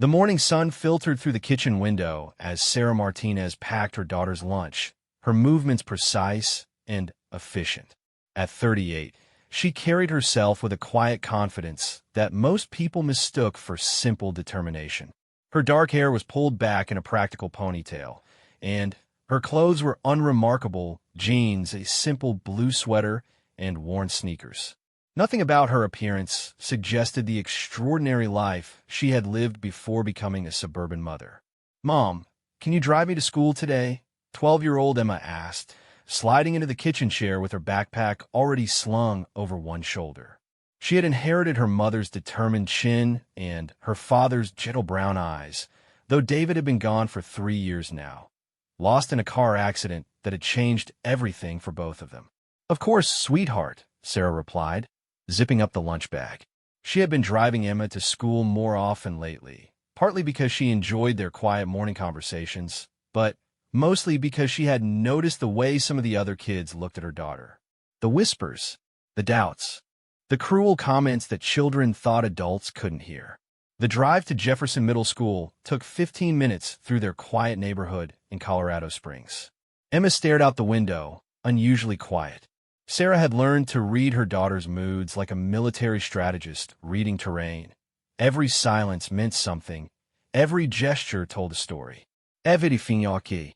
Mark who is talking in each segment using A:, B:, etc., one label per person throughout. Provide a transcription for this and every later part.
A: The morning sun filtered through the kitchen window as Sarah Martinez packed her daughter's lunch, her movements precise and efficient. At 38, she carried herself with a quiet confidence that most people mistook for simple determination. Her dark hair was pulled back in a practical ponytail, and her clothes were unremarkable: jeans, a simple blue sweater, and worn sneakers. Nothing about her appearance suggested the extraordinary life she had lived before becoming a suburban mother. "Mom, can you drive me to school today?" 12-year-old Emma asked, sliding into the kitchen chair with her backpack already slung over one shoulder. She had inherited her mother's determined chin and her father's gentle brown eyes, though David had been gone for 3 years now, lost in a car accident that had changed everything for both of them. "Of course, sweetheart," Sarah replied, zipping up the lunch bag. She had been driving Emma to school more often lately, partly because she enjoyed their quiet morning conversations, but mostly because she had noticed the way some of the other kids looked at her daughter. The whispers, the doubts, the cruel comments that children thought adults couldn't hear. The drive to Jefferson Middle School took 15 minutes through their quiet neighborhood in Colorado Springs. Emma stared out the window, unusually quiet. Sarah had learned to read her daughter's moods like a military strategist reading terrain. Every silence meant something. Every gesture told a story. "Everything okay?"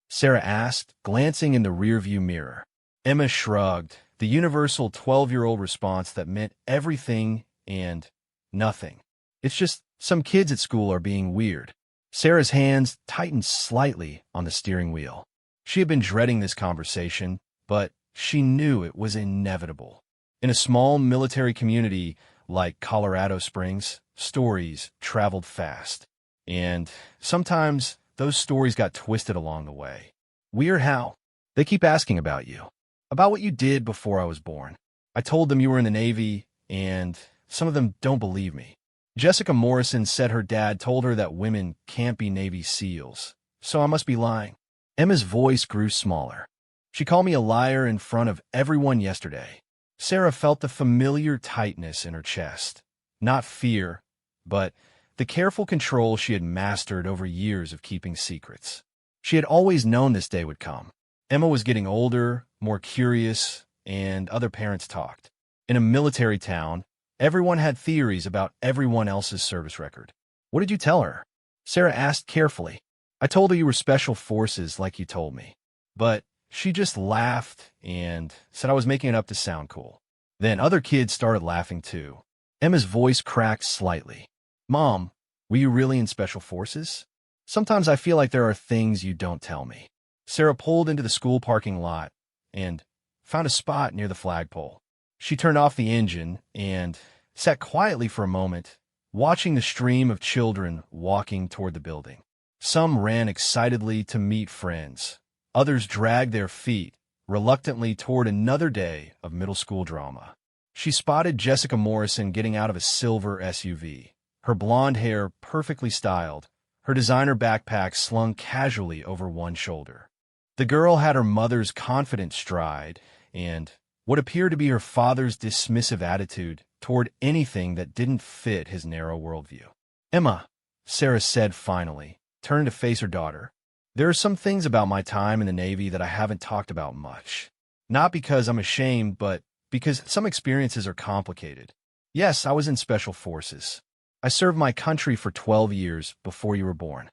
A: Sarah asked, glancing in the rearview mirror. Emma shrugged, the universal 12-year-old response that meant everything and nothing. "It's just some kids at school are being weird." Sarah's hands tightened slightly on the steering wheel. She had been dreading this conversation, but she knew it was inevitable. In a small military community like Colorado Springs, stories traveled fast. And sometimes those stories got twisted along the way. "Weird how? They keep asking about you. About what you did before I was born. I told them you were in the Navy, and some of them don't believe me." Jessica Morrison said her dad told her that women can't be Navy SEALs, so I must be lying. Emma's voice grew smaller. "She called me a liar in front of everyone yesterday." Sarah felt the familiar tightness in her chest. Not fear, but the careful control she had mastered over years of keeping secrets. She had always known this day would come. Emma was getting older, more curious, and other parents talked. In a military town, everyone had theories about everyone else's service record. "What did you tell her?" Sarah asked carefully. "I told her you were special forces like you told me." But she just laughed and said I was making it up to sound cool. Then other kids started laughing too. Emma's voice cracked slightly. "Mom, were you really in special forces? Sometimes I feel like there are things you don't tell me." Sarah pulled into the school parking lot and found a spot near the flagpole. She turned off the engine and sat quietly for a moment, watching the stream of children walking toward the building. Some ran excitedly to meet friends. Others dragged their feet reluctantly toward another day of middle school drama. She spotted Jessica Morrison getting out of a silver SUV, her blonde hair perfectly styled, her designer backpack slung casually over one shoulder. The girl had her mother's confident stride and what appeared to be her father's dismissive attitude toward anything that didn't fit his narrow worldview. "Emma," Sarah said finally, turning to face her daughter, "there are some things about my time in the Navy that I haven't talked about much. Not because I'm ashamed, but because some experiences are complicated. Yes, I was in Special Forces. I served my country for 12 years before you were born.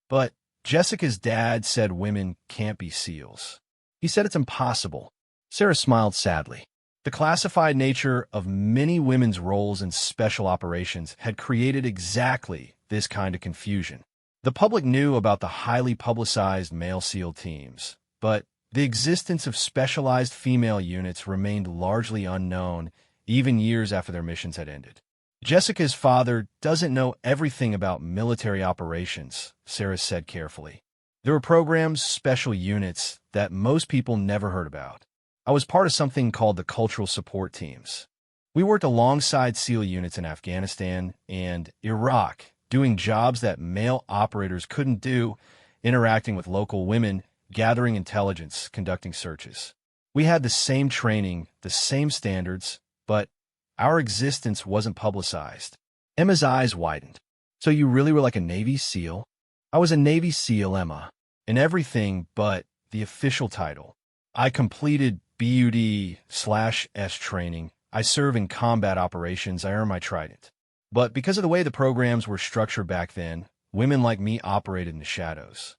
A: But Jessica's dad said women can't be SEALs. He said it's impossible." Sarah smiled sadly. The classified nature of many women's roles in special operations had created exactly this kind of confusion. The public knew about the highly publicized male SEAL teams, but the existence of specialized female units remained largely unknown even years after their missions had ended. "Jessica's father doesn't know everything about military operations," Sarah said carefully. "There were programs, special units, that most people never heard about. I was part of something called the Cultural Support Teams. We worked alongside SEAL units in Afghanistan and Iraq, doing jobs that male operators couldn't do, interacting with local women, gathering intelligence, conducting searches. We had the same training, the same standards, but our existence wasn't publicized." Emma's eyes widened. So you really were like a Navy SEAL? I was a Navy SEAL, Emma, in everything but the official title. I completed BUD/S training. I serve in combat operations. I earned my trident. But because of the way the programs were structured back then, women like me operated in the shadows.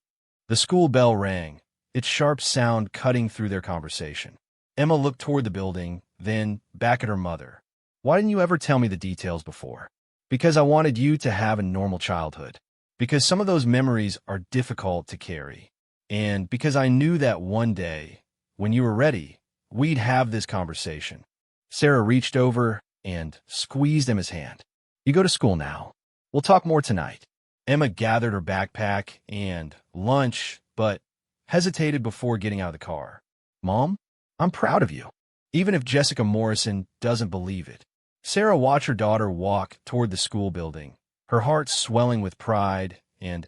A: The school bell rang, its sharp sound cutting through their conversation. Emma looked toward the building, then back at her mother. Why didn't you ever tell me the details before? Because I wanted you to have a normal childhood. Because some of those memories are difficult to carry. And because I knew that one day, when you were ready, we'd have this conversation. Sarah reached over and squeezed Emma's hand. You go to school now. We'll talk more tonight. Emma gathered her backpack and lunch, but hesitated before getting out of the car. Mom, I'm proud of you, even if Jessica Morrison doesn't believe it. Sarah watched her daughter walk toward the school building, her heart swelling with pride and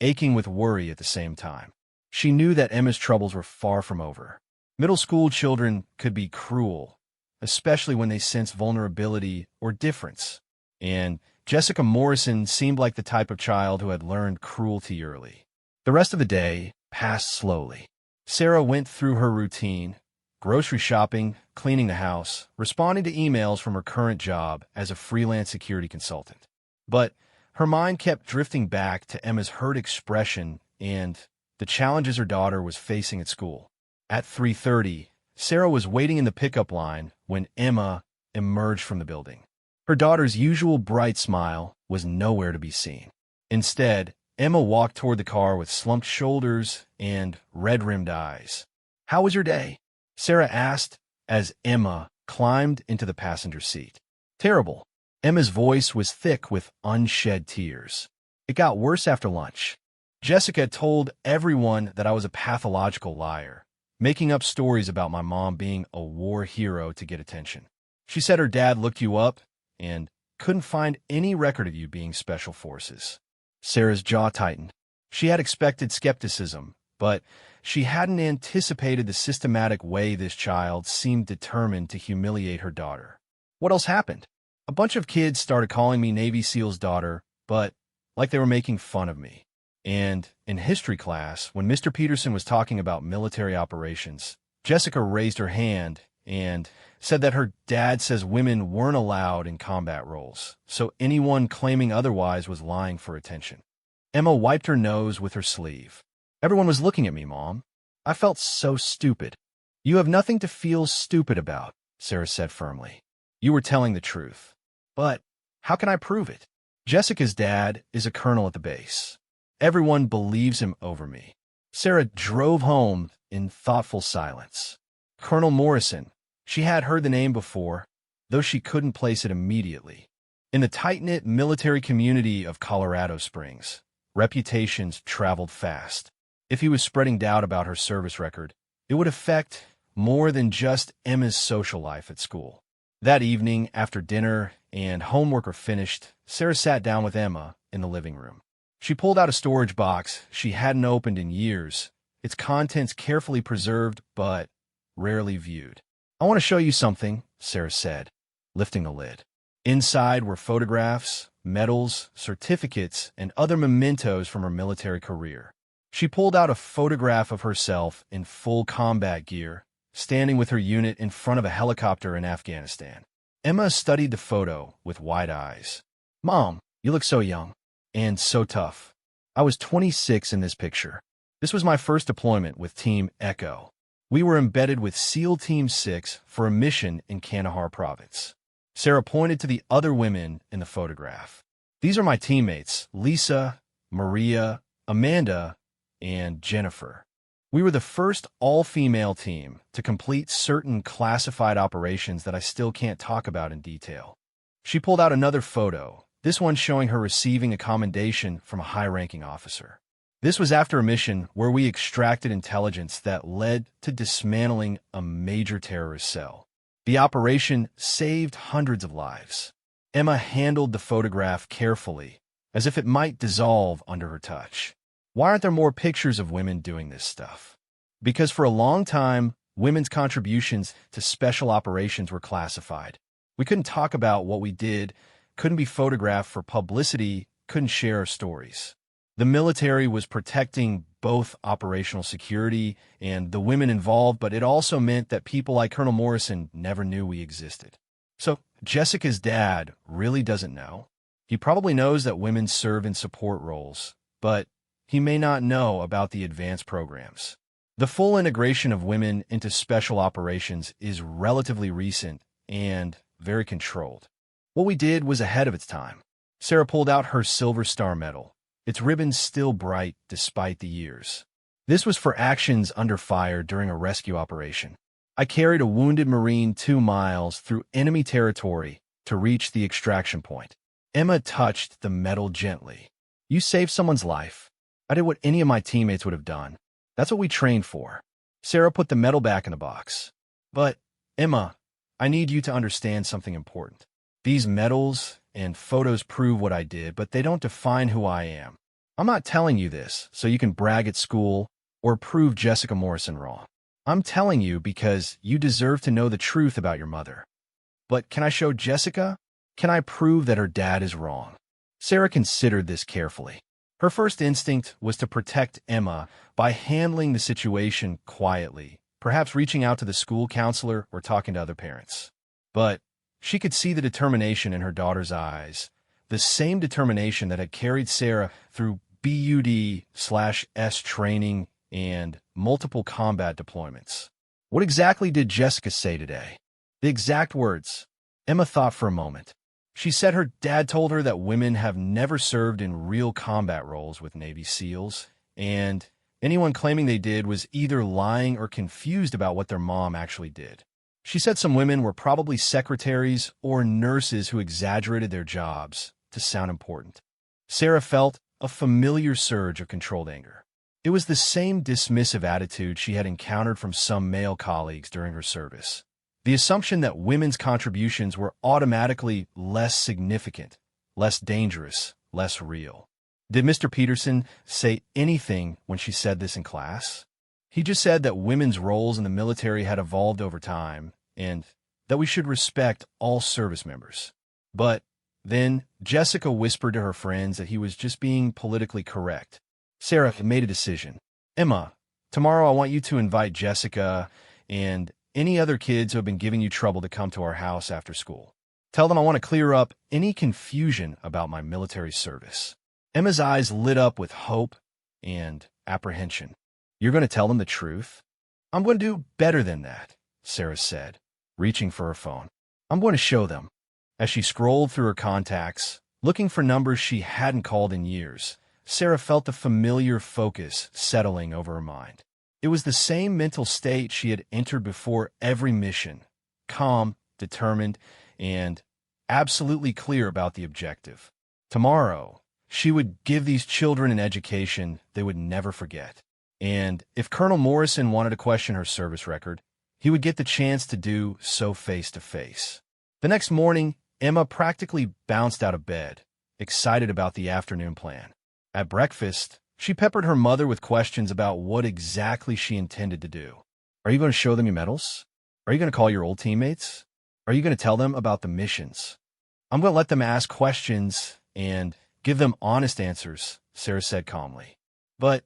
A: aching with worry at the same time. She knew that Emma's troubles were far from over. Middle school children could be cruel, especially when they sense vulnerability or difference. And Jessica Morrison seemed like the type of child who had learned cruelty early. The rest of the day passed slowly. Sarah went through her routine, grocery shopping, cleaning the house, responding to emails from her current job as a freelance security consultant. But her mind kept drifting back to Emma's hurt expression and the challenges her daughter was facing at school. At 3:30, Sarah was waiting in the pickup line when Emma emerged from the building. Her daughter's usual bright smile was nowhere to be seen. Instead, Emma walked toward the car with slumped shoulders and red-rimmed eyes. How was your day? Sarah asked as Emma climbed into the passenger seat. Terrible. Emma's voice was thick with unshed tears. It got worse after lunch. Jessica told everyone that I was a pathological liar, making up stories about my mom being a war hero to get attention. She said her dad looked you up and couldn't find any record of you being special forces. Sarah's jaw tightened. She had expected skepticism, but she hadn't anticipated the systematic way this child seemed determined to humiliate her daughter. What else happened? A bunch of kids started calling me Navy SEAL's daughter, but like they were making fun of me. And in history class, when Mr. Peterson was talking about military operations, Jessica raised her hand and said that her dad says women weren't allowed in combat roles, so anyone claiming otherwise was lying for attention. Emma wiped her nose with her sleeve. Everyone was looking at me, Mom. I felt so stupid. You have nothing to feel stupid about, Sarah said firmly. You were telling the truth. But how can I prove it? Jessica's dad is a colonel at the base. Everyone believes him over me. Sarah drove home in thoughtful silence. Colonel Morrison. She had heard the name before, though she couldn't place it immediately. In the tight-knit military community of Colorado Springs, reputations traveled fast. If he was spreading doubt about her service record, it would affect more than just Emma's social life at school. That evening, after dinner and homework were finished, Sarah sat down with Emma in the living room. She pulled out a storage box she hadn't opened in years, its contents carefully preserved but rarely viewed. I want to show you something, Sarah said, lifting the lid. Inside were photographs, medals, certificates, and other mementos from her military career. She pulled out a photograph of herself in full combat gear, standing with her unit in front of a helicopter in Afghanistan. Emma studied the photo with wide eyes. Mom, you look so young. And so tough. I was 26 in this picture. This was my first deployment with Team Echo. We were embedded with SEAL Team 6 for a mission in Kandahar province. Sarah pointed to the other women in the photograph. These are my teammates, Lisa, Maria, Amanda, and Jennifer. We were the first all-female team to complete certain classified operations that I still can't talk about in detail. She pulled out another photo, this one showing her receiving a commendation from a high-ranking officer. This was after a mission where we extracted intelligence that led to dismantling a major terrorist cell. The operation saved hundreds of lives. Emma handled the photograph carefully, as if it might dissolve under her touch. Why aren't there more pictures of women doing this stuff? Because for a long time, women's contributions to special operations were classified. We couldn't talk about what we did, couldn't be photographed for publicity, couldn't share our stories. The military was protecting both operational security and the women involved, but it also meant that people like Colonel Morrison never knew we existed. So Jessica's dad really doesn't know. He probably knows that women serve in support roles, but he may not know about the advanced programs. The full integration of women into special operations is relatively recent and very controlled. What we did was ahead of its time. Sarah pulled out her Silver Star medal, its ribbons still bright despite the years. This was for actions under fire during a rescue operation. I carried a wounded Marine 2 miles through enemy territory to reach the extraction point. Emma touched the medal gently. You saved someone's life. I did what any of my teammates would have done. That's what we trained for. Sarah put the medal back in the box. But, Emma, I need you to understand something important. These medals and photos prove what I did, but they don't define who I am. I'm not telling you this so you can brag at school or prove Jessica Morrison wrong. I'm telling you because you deserve to know the truth about your mother. But can I show Jessica? Can I prove that her dad is wrong? Sarah considered this carefully. Her first instinct was to protect Emma by handling the situation quietly, perhaps reaching out to the school counselor or talking to other parents. But she could see the determination in her daughter's eyes, the same determination that had carried Sarah through BUD/S training and multiple combat deployments. What exactly did Jessica say today? The exact words. Emma thought for a moment. She said her dad told her that women have never served in real combat roles with Navy SEALs, and anyone claiming they did was either lying or confused about what their mom actually did. She said some women were probably secretaries or nurses who exaggerated their jobs to sound important. Sarah felt a familiar surge of controlled anger. It was the same dismissive attitude she had encountered from some male colleagues during her service. The assumption that women's contributions were automatically less significant, less dangerous, less real. Did Mr. Peterson say anything when she said this in class? He just said that women's roles in the military had evolved over time and that we should respect all service members. But then Jessica whispered to her friends that he was just being politically correct. Sarah made a decision. Emma, tomorrow I want you to invite Jessica and any other kids who have been giving you trouble to come to our house after school. Tell them I want to clear up any confusion about my military service. Emma's eyes lit up with hope and apprehension. You're going to tell them the truth? I'm going to do better than that, Sarah said, reaching for her phone. I'm going to show them. As she scrolled through her contacts, looking for numbers she hadn't called in years, Sarah felt the familiar focus settling over her mind. It was the same mental state she had entered before every mission, calm, determined, and absolutely clear about the objective. Tomorrow, she would give these children an education they would never forget. And if Colonel Morrison wanted to question her service record, he would get the chance to do so face to face. The next morning, Emma practically bounced out of bed, excited about the afternoon plan. At breakfast, she peppered her mother with questions about what exactly she intended to do. Are you going to show them your medals? Are you going to call your old teammates? Are you going to tell them about the missions? I'm going to let them ask questions and give them honest answers, Sarah said calmly. But,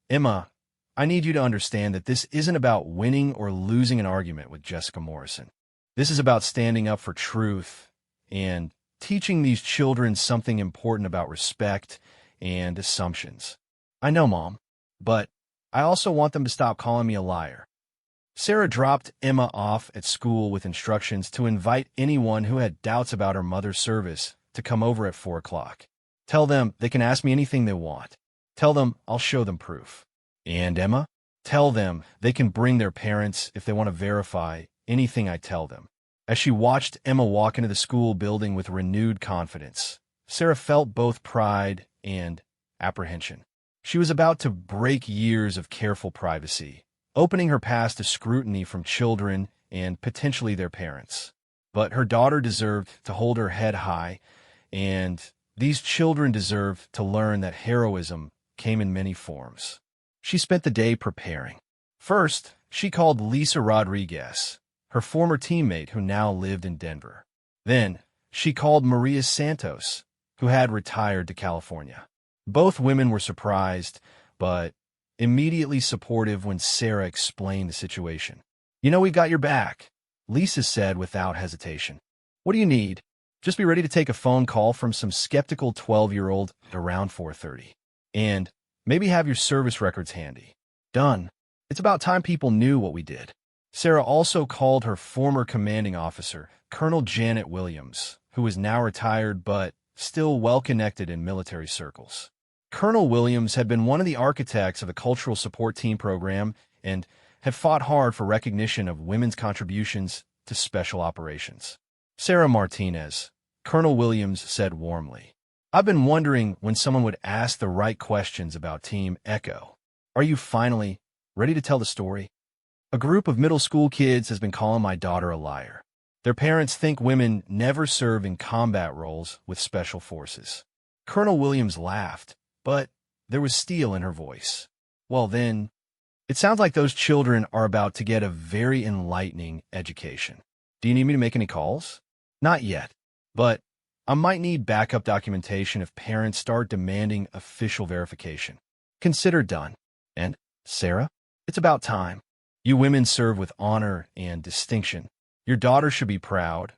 A: Emma, I need you to understand that this isn't about winning or losing an argument with Jessica Morrison. This is about standing up for truth and teaching these children something important about respect and assumptions. I know, Mom, but I also want them to stop calling me a liar. Sarah dropped Emma off at school with instructions to invite anyone who had doubts about her mother's service to come over at 4 o'clock. Tell them they can ask me anything they want. Tell them I'll show them proof. And Emma, tell them they can bring their parents if they want to verify anything I tell them. As she watched Emma walk into the school building with renewed confidence, Sarah felt both pride and apprehension. She was about to break years of careful privacy, opening her past to scrutiny from children and potentially their parents. But her daughter deserved to hold her head high, and these children deserved to learn that heroism came in many forms. She spent the day preparing. First, she called Lisa Rodriguez, her former teammate who now lived in Denver. Then, she called Maria Santos, who had retired to California. Both women were surprised, but immediately supportive when Sarah explained the situation. "You know, we got your back," Lisa said without hesitation. "What do you need? Just be ready to take a phone call from some skeptical 12-year-old at around 4:30. And maybe have your service records handy." Done. It's about time people knew what we did. Sarah also called her former commanding officer, Colonel Janet Williams, who is now retired but still well-connected in military circles. Colonel Williams had been one of the architects of the Cultural Support Team program and had fought hard for recognition of women's contributions to special operations. "Sarah Martinez," Colonel Williams said warmly, "I've been wondering when someone would ask the right questions about Team Echo. Are you finally ready to tell the story? A group of middle school kids has been calling my daughter a liar. Their parents think women never serve in combat roles with special forces." Colonel Williams laughed, but there was steel in her voice. "Well then, it sounds like those children are about to get a very enlightening education. Do you need me to make any calls?" "Not yet, but I might need backup documentation if parents start demanding official verification." "Consider done. And, Sarah, it's about time. You women serve with honor and distinction. Your daughter should be proud,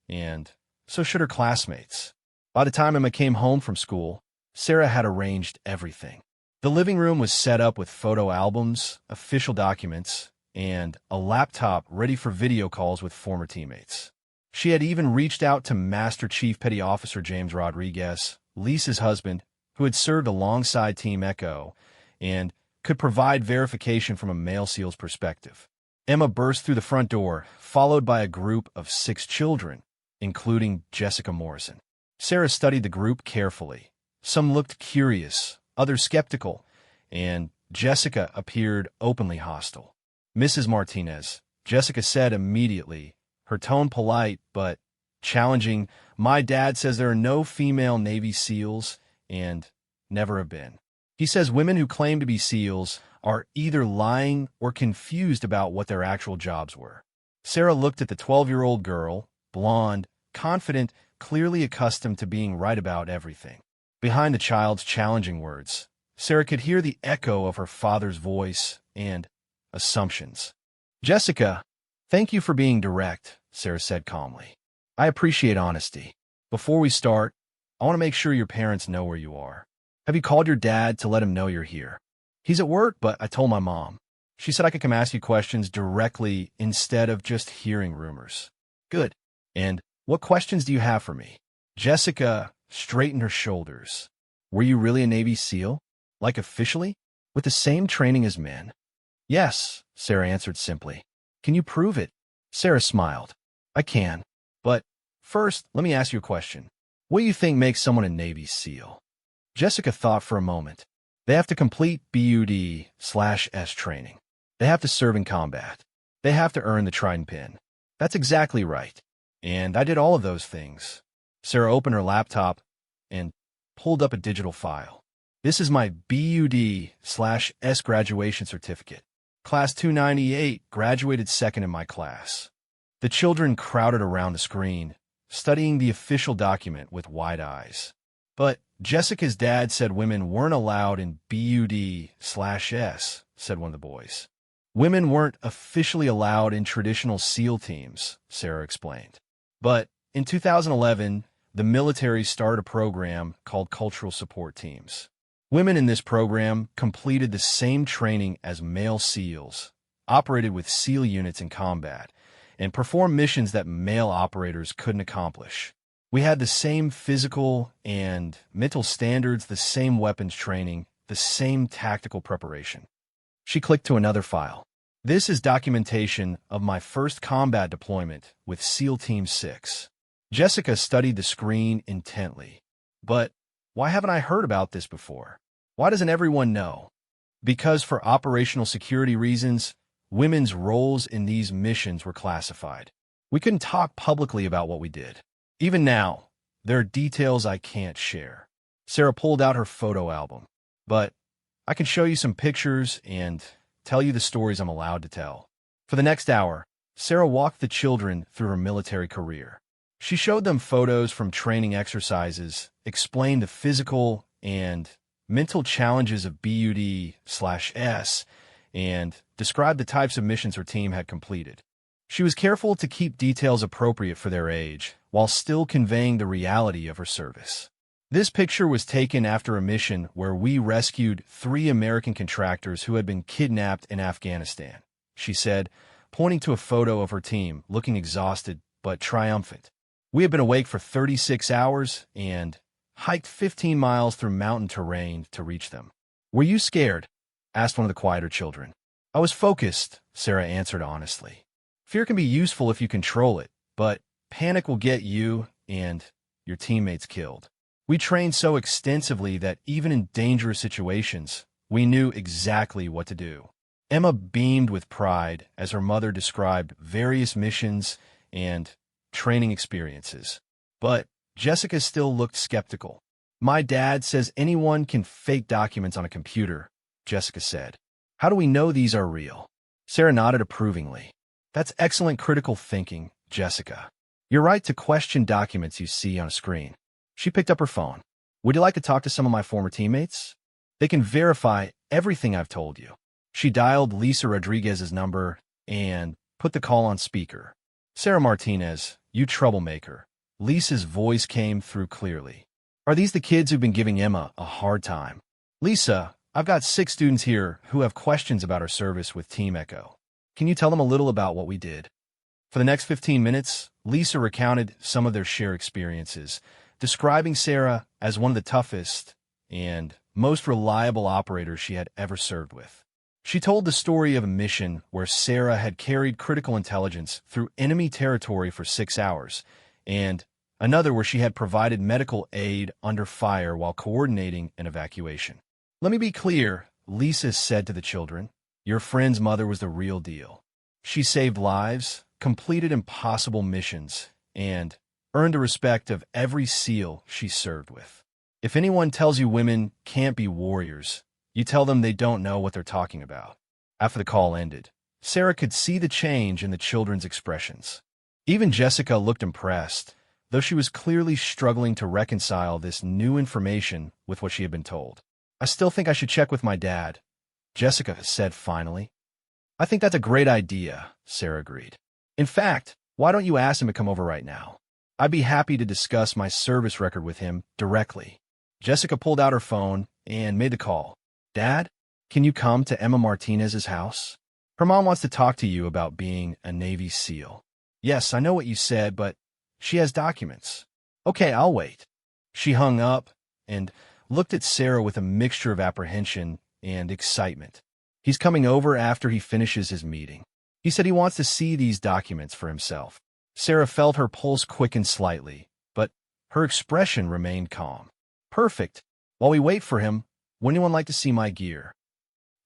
A: and so should her classmates." By the time Emma came home from school, Sarah had arranged everything. The living room was set up with photo albums, official documents, and a laptop ready for video calls with former teammates. She had even reached out to Master Chief Petty Officer James Rodriguez, Lisa's husband, who had served alongside Team Echo, and could provide verification from a male SEAL's perspective. Emma burst through the front door, followed by a group of 6 children, including Jessica Morrison. Sarah studied the group carefully. Some looked curious, others skeptical, and Jessica appeared openly hostile. "Mrs. Martinez," Jessica said immediately, her tone polite but challenging, "my dad says there are no female Navy SEALs and never have been. He says women who claim to be SEALs are either lying or confused about what their actual jobs were." Sarah looked at the 12-year-old girl, blonde, confident, clearly accustomed to being right about everything. Behind the child's challenging words, Sarah could hear the echo of her father's voice and assumptions. "Jessica, thank you for being direct," Sarah said calmly. "I appreciate honesty. Before we start, I want to make sure your parents know where you are. Have you called your dad to let him know you're here?" "He's at work, but I told my mom. She said I could come ask you questions directly instead of just hearing rumors." "Good. And what questions do you have for me?" Jessica straightened her shoulders. "Were you really a Navy SEAL? Like officially? With the same training as men?" "Yes," Sarah answered simply. "Can you prove it?" Sarah smiled. "I can. But first, let me ask you a question. What do you think makes someone a Navy SEAL?" Jessica thought for a moment. "They have to complete BUD/S training. They have to serve in combat. They have to earn the Trident pin." "That's exactly right. And I did all of those things." Sarah opened her laptop and pulled up a digital file. "This is my BUD/S graduation certificate. Class 298, graduated second in my class." The children crowded around the screen, studying the official document with wide eyes. "But Jessica's dad said women weren't allowed in BUD/S, said one of the boys. "Women weren't officially allowed in traditional SEAL teams," Sarah explained. "But in 2011, the military started a program called Cultural Support Teams. Women in this program completed the same training as male SEALs, operated with SEAL units in combat, and performed missions that male operators couldn't accomplish. We had the same physical and mental standards, the same weapons training, the same tactical preparation." She clicked to another file. "This is documentation of my first combat deployment with SEAL Team 6. Jessica studied the screen intently. "But why haven't I heard about this before? Why doesn't everyone know?" "Because for operational security reasons, women's roles in these missions were classified. We couldn't talk publicly about what we did. Even now, there are details I can't share." Sarah pulled out her photo album. "But I can show you some pictures and tell you the stories I'm allowed to tell." For the next hour, Sarah walked the children through her military career. She showed them photos from training exercises, explained the physical and mental challenges of BUD/S, and described the types of missions her team had completed. She was careful to keep details appropriate for their age, while still conveying the reality of her service. This picture was taken after a mission where we rescued 3 American contractors who had been kidnapped in Afghanistan, she said, pointing to a photo of her team, looking exhausted but triumphant. We had been awake for 36 hours and hiked 15 miles through mountain terrain to reach them. Were you scared? Asked one of the quieter children. I was focused, Sarah answered honestly. Fear can be useful if you control it, but panic will get you and your teammates killed. We trained so extensively that even in dangerous situations, we knew exactly what to do. Emma beamed with pride as her mother described various missions and training experiences. But Jessica still looked skeptical. My dad says anyone can fake documents on a computer, Jessica said. How do we know these are real? Sarah nodded approvingly. That's excellent critical thinking, Jessica. You're right to question documents you see on a screen. She picked up her phone. Would you like to talk to some of my former teammates? They can verify everything I've told you. She dialed Lisa Rodriguez's number and put the call on speaker. Sarah Martinez, you troublemaker. Lisa's voice came through clearly. Are these the kids who've been giving Emma a hard time? Lisa, I've got 6 students here who have questions about our service with Team Echo. Can you tell them a little about what we did? For the next 15 minutes, Lisa recounted some of their shared experiences, describing Sarah as one of the toughest and most reliable operators she had ever served with. She told the story of a mission where Sarah had carried critical intelligence through enemy territory for 6 hours, and another where she had provided medical aid under fire while coordinating an evacuation. Let me be clear, Lisa said to the children. Your friend's mother was the real deal. She saved lives, completed impossible missions, and earned the respect of every SEAL she served with. If anyone tells you women can't be warriors, you tell them they don't know what they're talking about. After the call ended, Sarah could see the change in the children's expressions. Even Jessica looked impressed, though she was clearly struggling to reconcile this new information with what she had been told. I still think I should check with my dad, Jessica said finally. I think that's a great idea, Sarah agreed. In fact, why don't you ask him to come over right now? I'd be happy to discuss my service record with him directly. Jessica pulled out her phone and made the call. Dad, can you come to Emma Martinez's house? Her mom wants to talk to you about being a Navy SEAL. Yes, I know what you said, but she has documents. Okay, I'll wait. She hung up and looked at Sarah with a mixture of apprehension and excitement. He's coming over after he finishes his meeting. He said he wants to see these documents for himself. Sarah felt her pulse quicken slightly, but her expression remained calm. Perfect. While we wait for him, would anyone like to see my gear?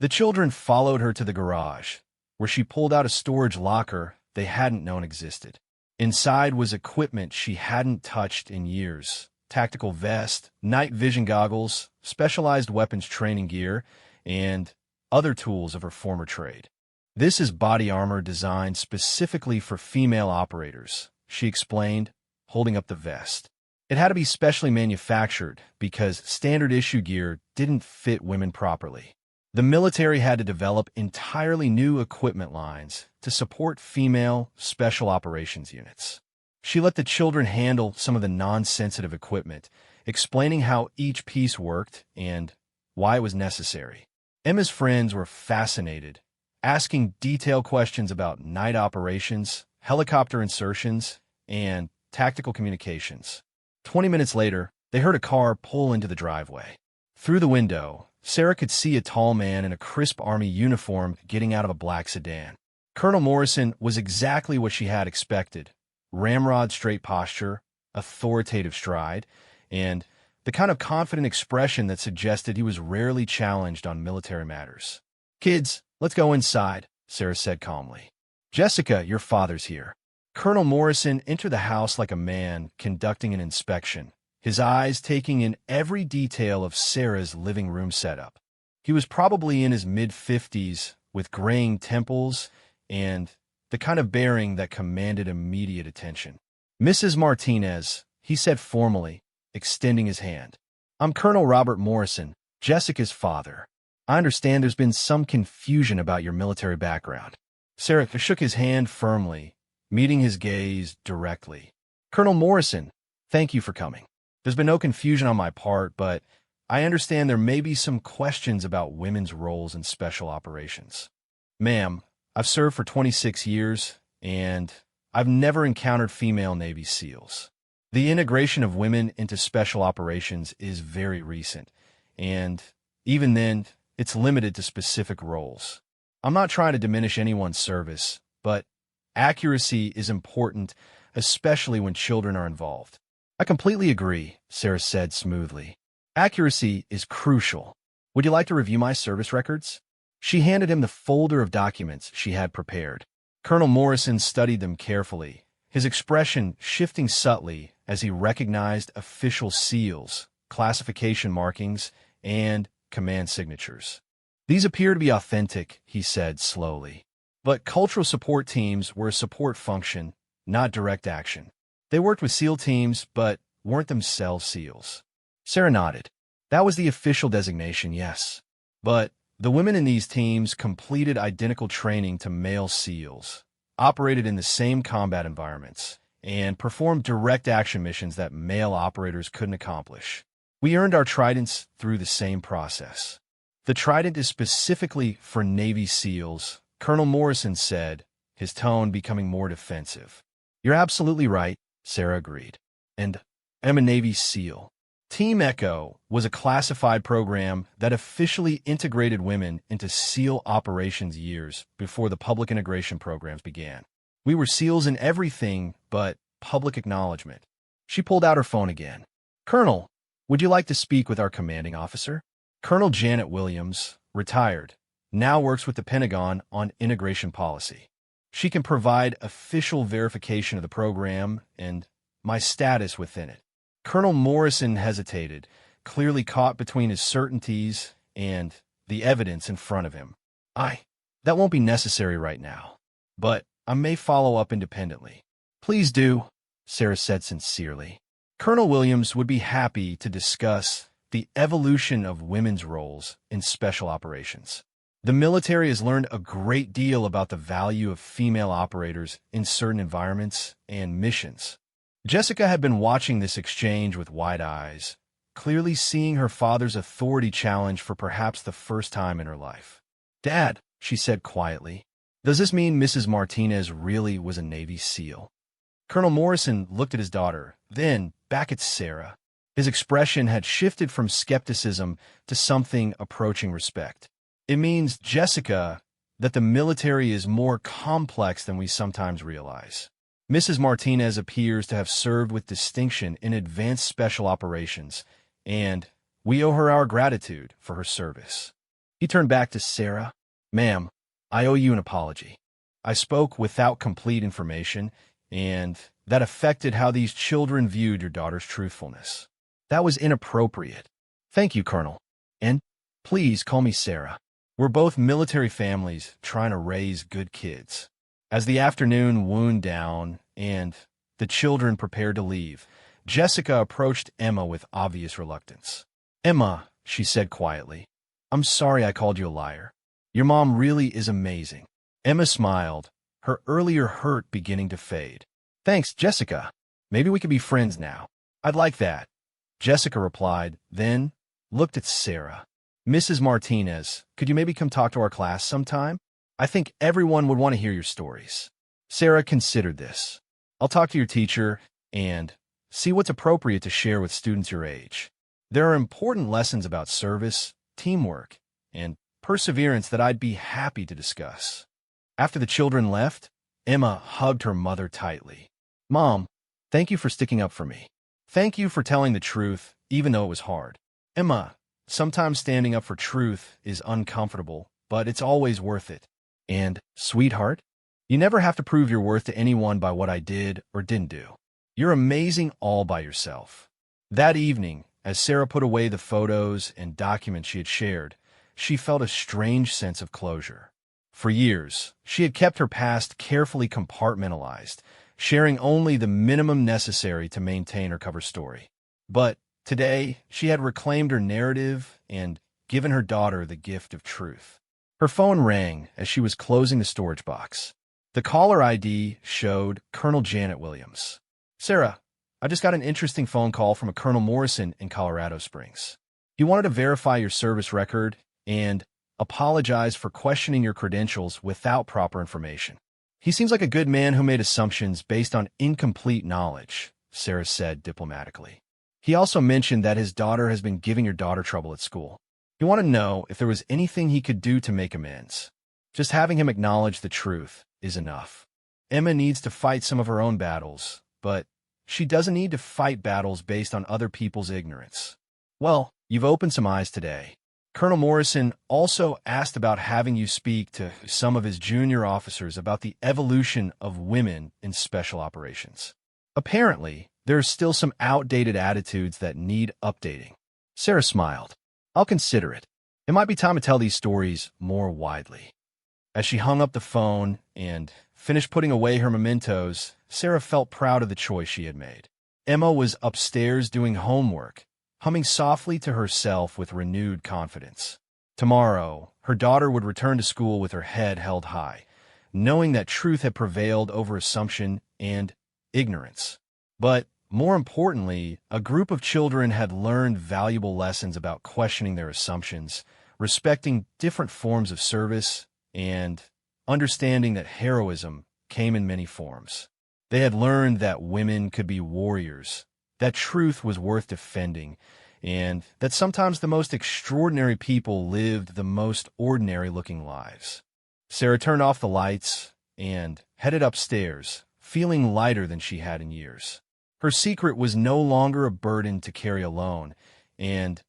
A: The children followed her to the garage, where she pulled out a storage locker they hadn't known existed. Inside was equipment she hadn't touched in years. Tactical vest, night vision goggles, specialized weapons training gear, and other tools of her former trade. This is body armor designed specifically for female operators, she explained, holding up the vest. It had to be specially manufactured because standard issue gear didn't fit women properly. The military had to develop entirely new equipment lines to support female special operations units. She let the children handle some of the non-sensitive equipment, explaining how each piece worked and why it was necessary. Emma's friends were fascinated, asking detailed questions about night operations, helicopter insertions, and tactical communications. 20 minutes later, they heard a car pull into the driveway. Through the window, Sarah could see a tall man in a crisp Army uniform getting out of a black sedan. Colonel Morrison was exactly what she had expected. Ramrod straight posture, authoritative stride, and the kind of confident expression that suggested he was rarely challenged on military matters. Kids, let's go inside, Sarah said calmly. Jessica, your father's here. Colonel Morrison entered the house like a man conducting an inspection, his eyes taking in every detail of Sarah's living room setup. He was probably in his mid-50s, with graying temples and the kind of bearing that commanded immediate attention. Mrs. Martinez, he said formally, extending his hand. I'm Colonel Robert Morrison, Jessica's father. I understand there's been some confusion about your military background. Sarah shook his hand firmly, meeting his gaze directly. Colonel Morrison, thank you for coming. There's been no confusion on my part, but I understand there may be some questions about women's roles in special operations. Ma'am, I've served for 26 years, and I've never encountered female Navy SEALs. The integration of women into special operations is very recent, and even then, it's limited to specific roles. I'm not trying to diminish anyone's service, but accuracy is important, especially when children are involved. I completely agree, Sarah said smoothly. Accuracy is crucial. Would you like to review my service records? She handed him the folder of documents she had prepared. Colonel Morrison studied them carefully, his expression shifting subtly as he recognized official seals, classification markings, and command signatures. These appear to be authentic, he said slowly. But cultural support teams were a support function, not direct action. They worked with SEAL teams, but weren't themselves SEALs. Sarah nodded. That was the official designation, yes. But the women in these teams completed identical training to male SEALs, operated in the same combat environments, and performed direct action missions that male operators couldn't accomplish. We earned our tridents through the same process. The trident is specifically for Navy SEALs, Colonel Morrison said, his tone becoming more defensive. You're absolutely right, Sarah agreed. And I'm a Navy SEAL. Team Echo was a classified program that officially integrated women into SEAL operations years before the public integration programs began. We were SEALs in everything but public acknowledgement. She pulled out her phone again. Colonel, would you like to speak with our commanding officer? Colonel Janet Williams, retired, now works with the Pentagon on integration policy. She can provide official verification of the program and my status within it. Colonel Morrison hesitated, clearly caught between his certainties and the evidence in front of him. That won't be necessary right now, but I may follow up independently. Please do, Sarah said sincerely. Colonel Williams would be happy to discuss the evolution of women's roles in special operations. The military has learned a great deal about the value of female operators in certain environments and missions. Jessica had been watching this exchange with wide eyes, clearly seeing her father's authority challenged for perhaps the first time in her life. Dad, she said quietly, does this mean Mrs. Martinez really was a Navy SEAL? Colonel Morrison looked at his daughter, then back at Sarah. His expression had shifted from skepticism to something approaching respect. It means, Jessica, that the military is more complex than we sometimes realize. Mrs. Martinez appears to have served with distinction in advanced special operations, and we owe her our gratitude for her service. He turned back to Sarah. Ma'am, I owe you an apology. I spoke without complete information, and that affected how these children viewed your daughter's truthfulness. That was inappropriate. Thank you, Colonel. And please call me Sarah. We're both military families trying to raise good kids. As the afternoon wound down and the children prepared to leave, Jessica approached Emma with obvious reluctance. Emma, she said quietly, I'm sorry I called you a liar. Your mom really is amazing. Emma smiled, her earlier hurt beginning to fade. Thanks, Jessica. Maybe we could be friends now. I'd like that. Jessica replied, then looked at Sarah. Mrs. Martinez, could you maybe come talk to our class sometime? I think everyone would want to hear your stories. Sarah considered this. I'll talk to your teacher and see what's appropriate to share with students your age. There are important lessons about service, teamwork, and perseverance that I'd be happy to discuss. After the children left, Emma hugged her mother tightly. Mom, thank you for sticking up for me. Thank you for telling the truth, even though it was hard. Emma, sometimes standing up for truth is uncomfortable, but it's always worth it. And, sweetheart, you never have to prove your worth to anyone by what I did or didn't do. You're amazing all by yourself. That evening, as Sarah put away the photos and documents she had shared, she felt a strange sense of closure. For years, she had kept her past carefully compartmentalized, sharing only the minimum necessary to maintain her cover story. But today, she had reclaimed her narrative and given her daughter the gift of truth. Her phone rang as she was closing the storage box. The caller ID showed Colonel Janet Williams. "Sarah, I just got an interesting phone call from a Colonel Morrison in Colorado Springs. He wanted to verify your service record and apologize for questioning your credentials without proper information. He seems like a good man who made assumptions based on incomplete knowledge," Sarah said diplomatically. "He also mentioned that his daughter has been giving your daughter trouble at school. He wanted to know if there was anything he could do to make amends. Just having him acknowledge the truth is enough. Emma needs to fight some of her own battles, but she doesn't need to fight battles based on other people's ignorance." Well, you've opened some eyes today. Colonel Morrison also asked about having you speak to some of his junior officers about the evolution of women in special operations. Apparently, there are still some outdated attitudes that need updating. Sarah smiled. "I'll consider it. It might be time to tell these stories more widely." As she hung up the phone and finished putting away her mementos, Sarah felt proud of the choice she had made. Emma was upstairs doing homework, humming softly to herself with renewed confidence. Tomorrow, her daughter would return to school with her head held high, knowing that truth had prevailed over assumption and ignorance. But more importantly, a group of children had learned valuable lessons about questioning their assumptions, respecting different forms of service, and understanding that heroism came in many forms. They had learned that women could be warriors, that truth was worth defending, and that sometimes the most extraordinary people lived the most ordinary-looking lives. Sarah turned off the lights and headed upstairs, feeling lighter than she had in years. Her secret was no longer a burden to carry alone, and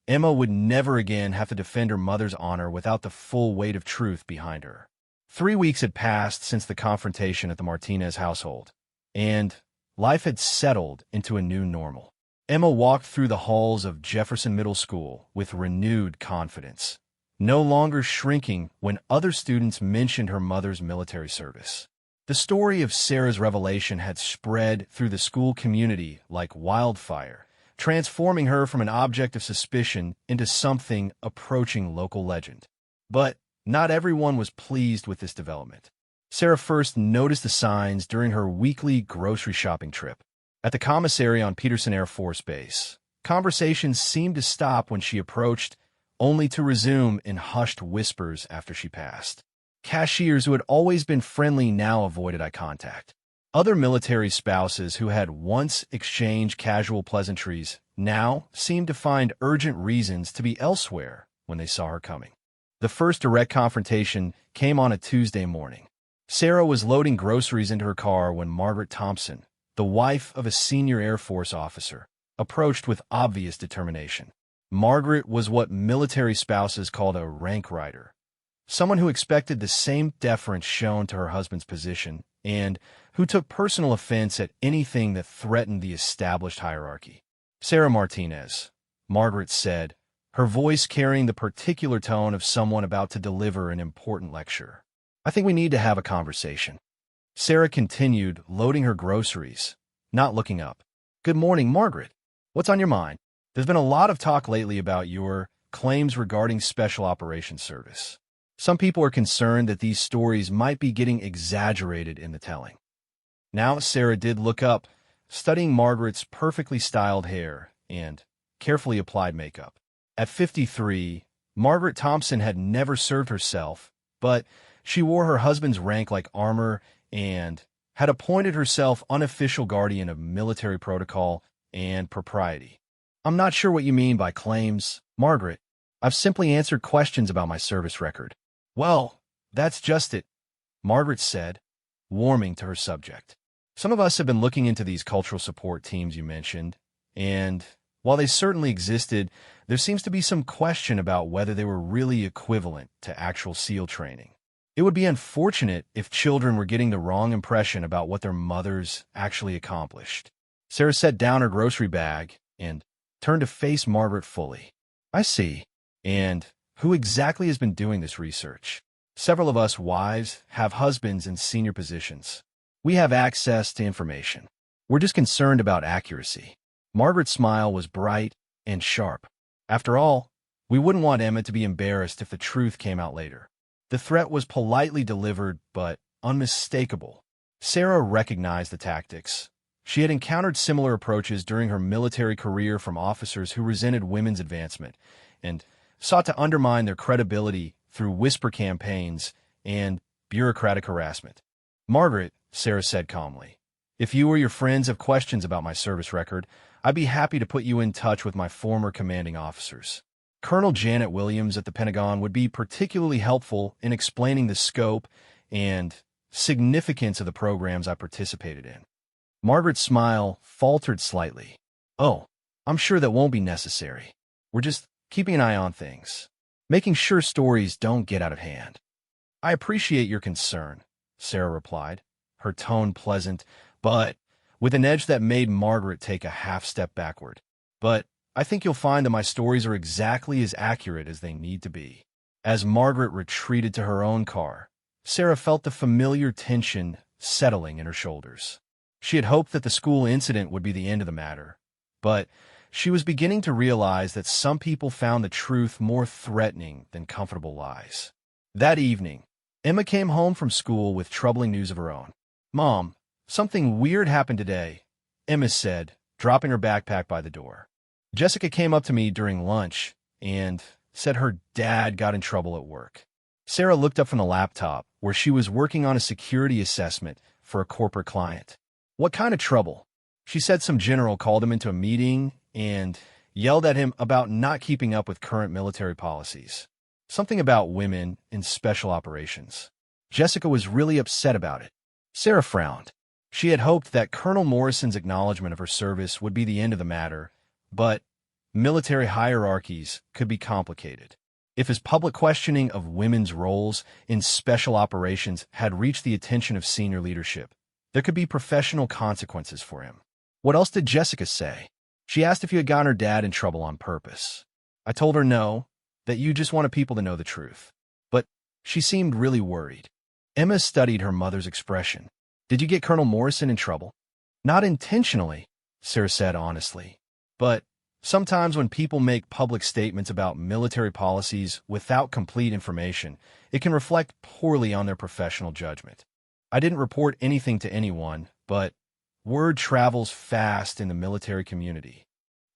A: Emma would never again have to defend her mother's honor without the full weight of truth behind her. 3 weeks had passed since the confrontation at the Martinez household, and life had settled into a new normal. Emma walked through the halls of Jefferson Middle School with renewed confidence, no longer shrinking when other students mentioned her mother's military service. The story of Sarah's revelation had spread through the school community like wildfire, transforming her from an object of suspicion into something approaching local legend. But not everyone was pleased with this development. Sarah first noticed the signs during her weekly grocery shopping trip. At the commissary on Peterson Air Force Base, conversations seemed to stop when she approached, only to resume in hushed whispers after she passed. Cashiers who had always been friendly now avoided eye contact. Other military spouses who had once exchanged casual pleasantries now seemed to find urgent reasons to be elsewhere when they saw her coming. The first direct confrontation came on a Tuesday morning. Sarah was loading groceries into her car when Margaret Thompson, the wife of a senior Air Force officer, approached with obvious determination. Margaret was what military spouses called a rank rider, someone who expected the same deference shown to her husband's position and who took personal offense at anything that threatened the established hierarchy. "Sarah Martinez," Margaret said, her voice carrying the particular tone of someone about to deliver an important lecture. "I think we need to have a conversation." Sarah continued loading her groceries, not looking up. "Good morning, Margaret. What's on your mind? There's been a lot of talk lately about your claims regarding Special Operations Service. Some people are concerned that these stories might be getting exaggerated in the telling." Now Sarah did look up, studying Margaret's perfectly styled hair and carefully applied makeup. At 53, Margaret Thompson had never served herself, but she wore her husband's rank like armor and had appointed herself unofficial guardian of military protocol and propriety. "I'm not sure what you mean by claims, Margaret. I've simply answered questions about my service record." "Well, that's just it," Margaret said, warming to her subject. "Some of us have been looking into these cultural support teams you mentioned, and while they certainly existed, there seems to be some question about whether they were really equivalent to actual SEAL training. It would be unfortunate if children were getting the wrong impression about what their mothers actually accomplished." Sarah set down her grocery bag and turned to face Margaret fully. "I see. And who exactly has been doing this research? Several of us wives have husbands in senior positions. We have access to information. We're just concerned about accuracy. Margaret's smile was bright and sharp. After all, we wouldn't want Emma to be embarrassed if the truth came out later. The threat was politely delivered, but unmistakable. Sarah recognized the tactics. She had encountered similar approaches during her military career from officers who resented women's advancement and sought to undermine their credibility through whisper campaigns and bureaucratic harassment. Margaret, Sarah said calmly, if you or your friends have questions about my service record, I'd be happy to put you in touch with my former commanding officers. Colonel Janet Williams at the Pentagon would be particularly helpful in explaining the scope and significance of the programs I participated in. Margaret's smile faltered slightly. Oh, I'm sure that won't be necessary. We're just keeping an eye on things, making sure stories don't get out of hand. I appreciate your concern, Sarah replied, her tone pleasant, but with an edge that made Margaret take a half step backward. But I think you'll find that my stories are exactly as accurate as they need to be. As Margaret retreated to her own car, Sarah felt the familiar tension settling in her shoulders. She had hoped that the school incident would be the end of the matter, but she was beginning to realize that some people found the truth more threatening than comfortable lies. That evening, Emma came home from school with troubling news of her own. "Mom, something weird happened today," Emma said, dropping her backpack by the door. "Jessica came up to me during lunch and said her dad got in trouble at work." Sarah looked up from the laptop, where she was working on a security assessment for a corporate client. "What kind of trouble?" She said some general called him into a meeting and yelled at him about not keeping up with current military policies. Something about women in special operations. Jessica was really upset about it. Sarah frowned. She had hoped that Colonel Morrison's acknowledgement of her service would be the end of the matter, but military hierarchies could be complicated. If his public questioning of women's roles in special operations had reached the attention of senior leadership, there could be professional consequences for him. What else did Jessica say? She asked if you had gotten her dad in trouble on purpose. "I told her no, that you just wanted people to know the truth." But she seemed really worried. Emma studied her mother's expression. "Did you get Colonel Morrison in trouble?" "Not intentionally," Sarah said honestly. "But sometimes when people make public statements about military policies without complete information, it can reflect poorly on their professional judgment. I didn't report anything to anyone, but word travels fast in the military community."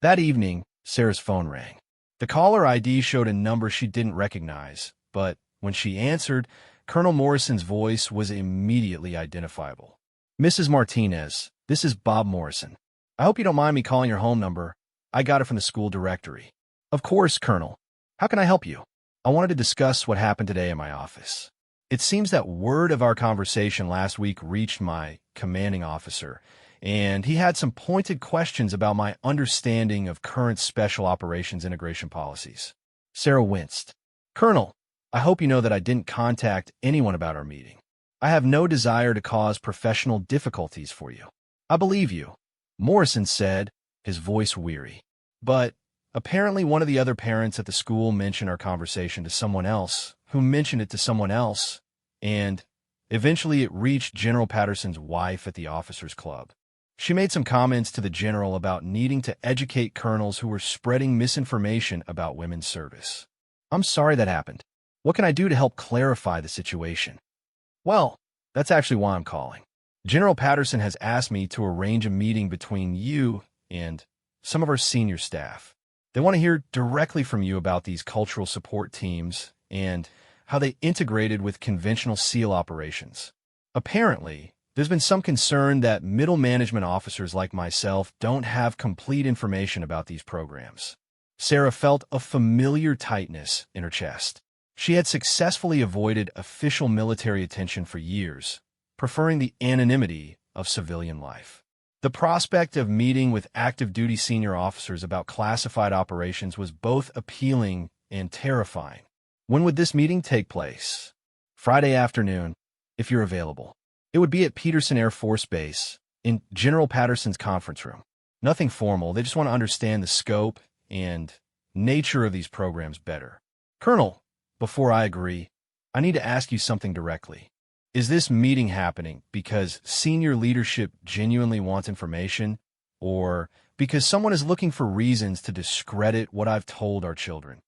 A: That evening, Sarah's phone rang. The caller ID showed a number she didn't recognize, but when she answered, Colonel Morrison's voice was immediately identifiable. "Mrs. Martinez, this is Bob Morrison. I hope you don't mind me calling your home number. I got it from the school directory." "Of course, Colonel. How can I help you?" "I wanted to discuss what happened today in my office. It seems that word of our conversation last week reached my commanding officer, and he had some pointed questions about my understanding of current special operations integration policies." Sarah winced. "Colonel, I hope you know that I didn't contact anyone about our meeting. I have no desire to cause professional difficulties for you." "I believe you," Morrison said, his voice weary. "But apparently one of the other parents at the school mentioned our conversation to someone else, who mentioned it to someone else, and eventually it reached General Patterson's wife at the officers' club. She made some comments to the general about needing to educate colonels who were spreading misinformation about women's service. I'm sorry that happened. What can I do to help clarify the situation?" "Well, that's actually why I'm calling. General Patterson has asked me to arrange a meeting between you and some of our senior staff. They want to hear directly from you about these cultural support teams and how they integrated with conventional SEAL operations. Apparently, there's been some concern that middle management officers like myself don't have complete information about these programs." Sarah felt a familiar tightness in her chest. She had successfully avoided official military attention for years, preferring the anonymity of civilian life. The prospect of meeting with active duty senior officers about classified operations was both appealing and terrifying. "When would this meeting take place?" "Friday afternoon, if you're available. It would be at Peterson Air Force Base, in General Patterson's conference room. Nothing formal, they just want to understand the scope and nature of these programs better." "Colonel, before I agree, I need to ask you something directly. Is this meeting happening because senior leadership genuinely wants information, or because someone is looking for reasons to discredit what I've told our children?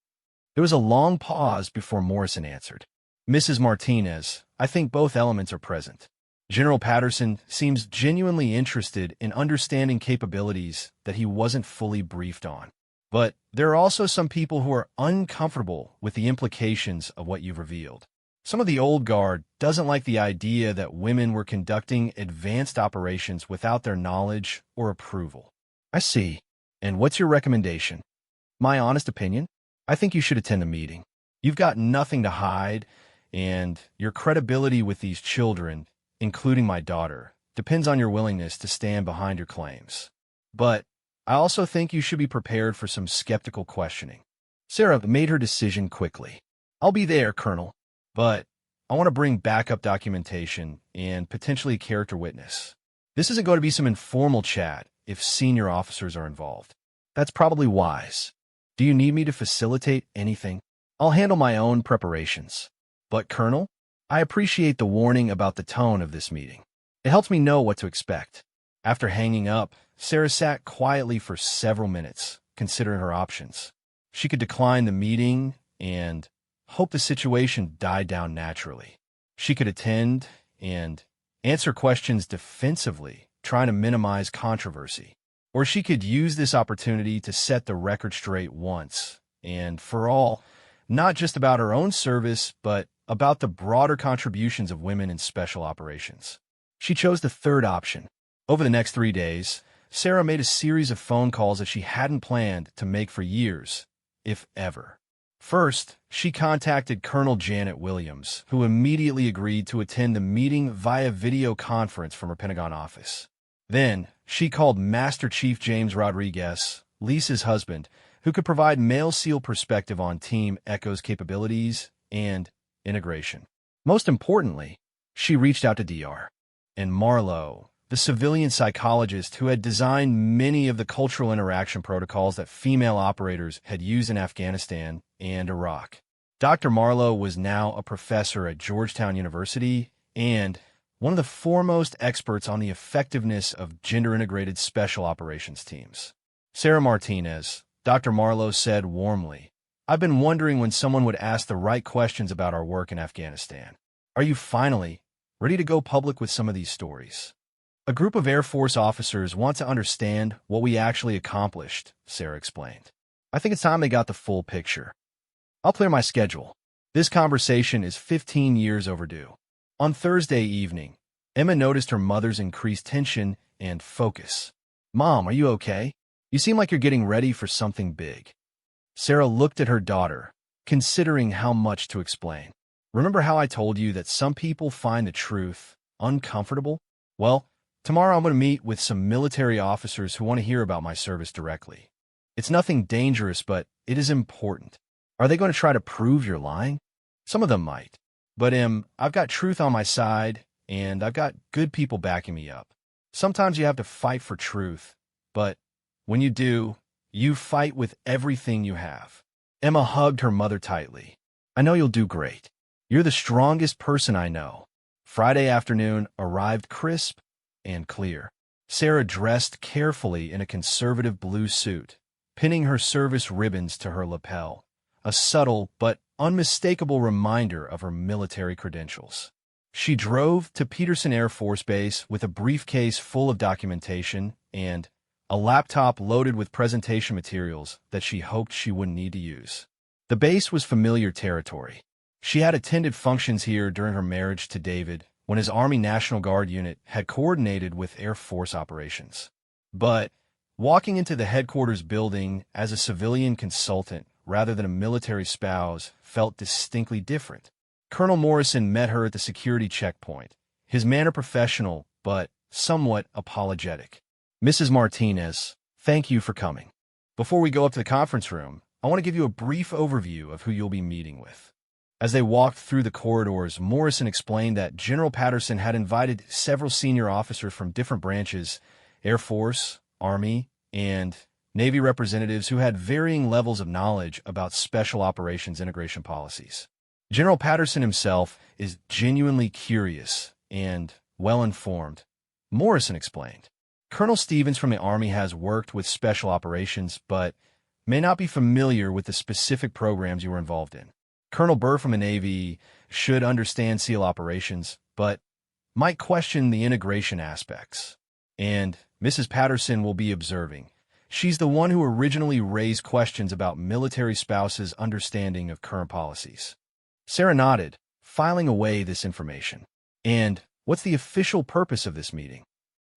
A: There was a long pause before Morrison answered. Mrs. Martinez, I think both elements are present. General Patterson seems genuinely interested in understanding capabilities that he wasn't fully briefed on. But there are also some people who are uncomfortable with the implications of what you've revealed. Some of the old guard doesn't like the idea that women were conducting advanced operations without their knowledge or approval. I see. And what's your recommendation? My honest opinion? I think you should attend the meeting. You've got nothing to hide, and your credibility with these children, including my daughter, depends on your willingness to stand behind your claims. But I also think you should be prepared for some skeptical questioning. Sarah made her decision quickly. I'll be there, Colonel. But I want to bring backup documentation and potentially a character witness. This isn't going to be some informal chat if senior officers are involved. That's probably wise. Do you need me to facilitate anything? I'll handle my own preparations. But, Colonel, I appreciate the warning about the tone of this meeting. It helps me know what to expect. After hanging up, Sarah sat quietly for several minutes, considering her options. She could decline the meeting and hope the situation died down naturally. She could attend and answer questions defensively, trying to minimize controversy. Or she could use this opportunity to set the record straight once and for all, not just about her own service, but about the broader contributions of women in special operations. She chose the third option. Over the next 3 days, Sarah made a series of phone calls that she hadn't planned to make for years, if ever. First, she contacted Colonel Janet Williams, who immediately agreed to attend the meeting via video conference from her Pentagon office. Then, she called Master Chief James Rodriguez, Lisa's husband, who could provide male SEAL perspective on Team Echo's capabilities and integration. Most importantly, she reached out to DR. And Marlowe, the civilian psychologist who had designed many of the cultural interaction protocols that female operators had used in Afghanistan and Iraq. Dr. Marlowe was now a professor at Georgetown University and one of the foremost experts on the effectiveness of gender-integrated special operations teams. Sarah Martinez, Dr. Marlowe said warmly, I've been wondering when someone would ask the right questions about our work in Afghanistan. Are you finally ready to go public with some of these stories? A group of Air Force officers want to understand what we actually accomplished, Sarah explained. I think it's time they got the full picture. I'll clear my schedule. This conversation is 15 years overdue. On Thursday evening, Emma noticed her mother's increased tension and focus. Mom, are you okay? You seem like you're getting ready for something big. Sarah looked at her daughter, considering how much to explain. Remember how I told you that some people find the truth uncomfortable? Well, tomorrow I'm going to meet with some military officers who want to hear about my service directly. It's nothing dangerous, but it is important. Are they going to try to prove you're lying? Some of them might. But I've got truth on my side, and I've got good people backing me up. Sometimes you have to fight for truth, but when you do, you fight with everything you have. Emma hugged her mother tightly. I know you'll do great. You're the strongest person I know. Friday afternoon arrived crisp and clear. Sarah dressed carefully in a conservative blue suit, pinning her service ribbons to her lapel, a subtle but unmistakable reminder of her military credentials. She drove to Peterson Air Force Base with a briefcase full of documentation and a laptop loaded with presentation materials that she hoped she wouldn't need to use. The base was familiar territory. She had attended functions here during her marriage to David when his Army National Guard unit had coordinated with Air Force operations. But walking into the headquarters building as a civilian consultant rather than a military spouse felt distinctly different. Colonel Morrison met her at the security checkpoint, his manner professional but somewhat apologetic. Mrs. Martinez, thank you for coming. Before we go up to the conference room, I want to give you a brief overview of who you'll be meeting with. As they walked through the corridors, Morrison explained that General Patterson had invited several senior officers from different branches, Air Force, Army, and Navy representatives who had varying levels of knowledge about special operations integration policies. General Patterson himself is genuinely curious and well-informed, Morrison explained. Colonel Stevens from the Army has worked with special operations, but may not be familiar with the specific programs you were involved in. Colonel Burr from the Navy should understand SEAL operations, but might question the integration aspects. And Mrs. Patterson will be observing. She's the one who originally raised questions about military spouses' understanding of current policies. Sarah nodded, filing away this information. And what's the official purpose of this meeting?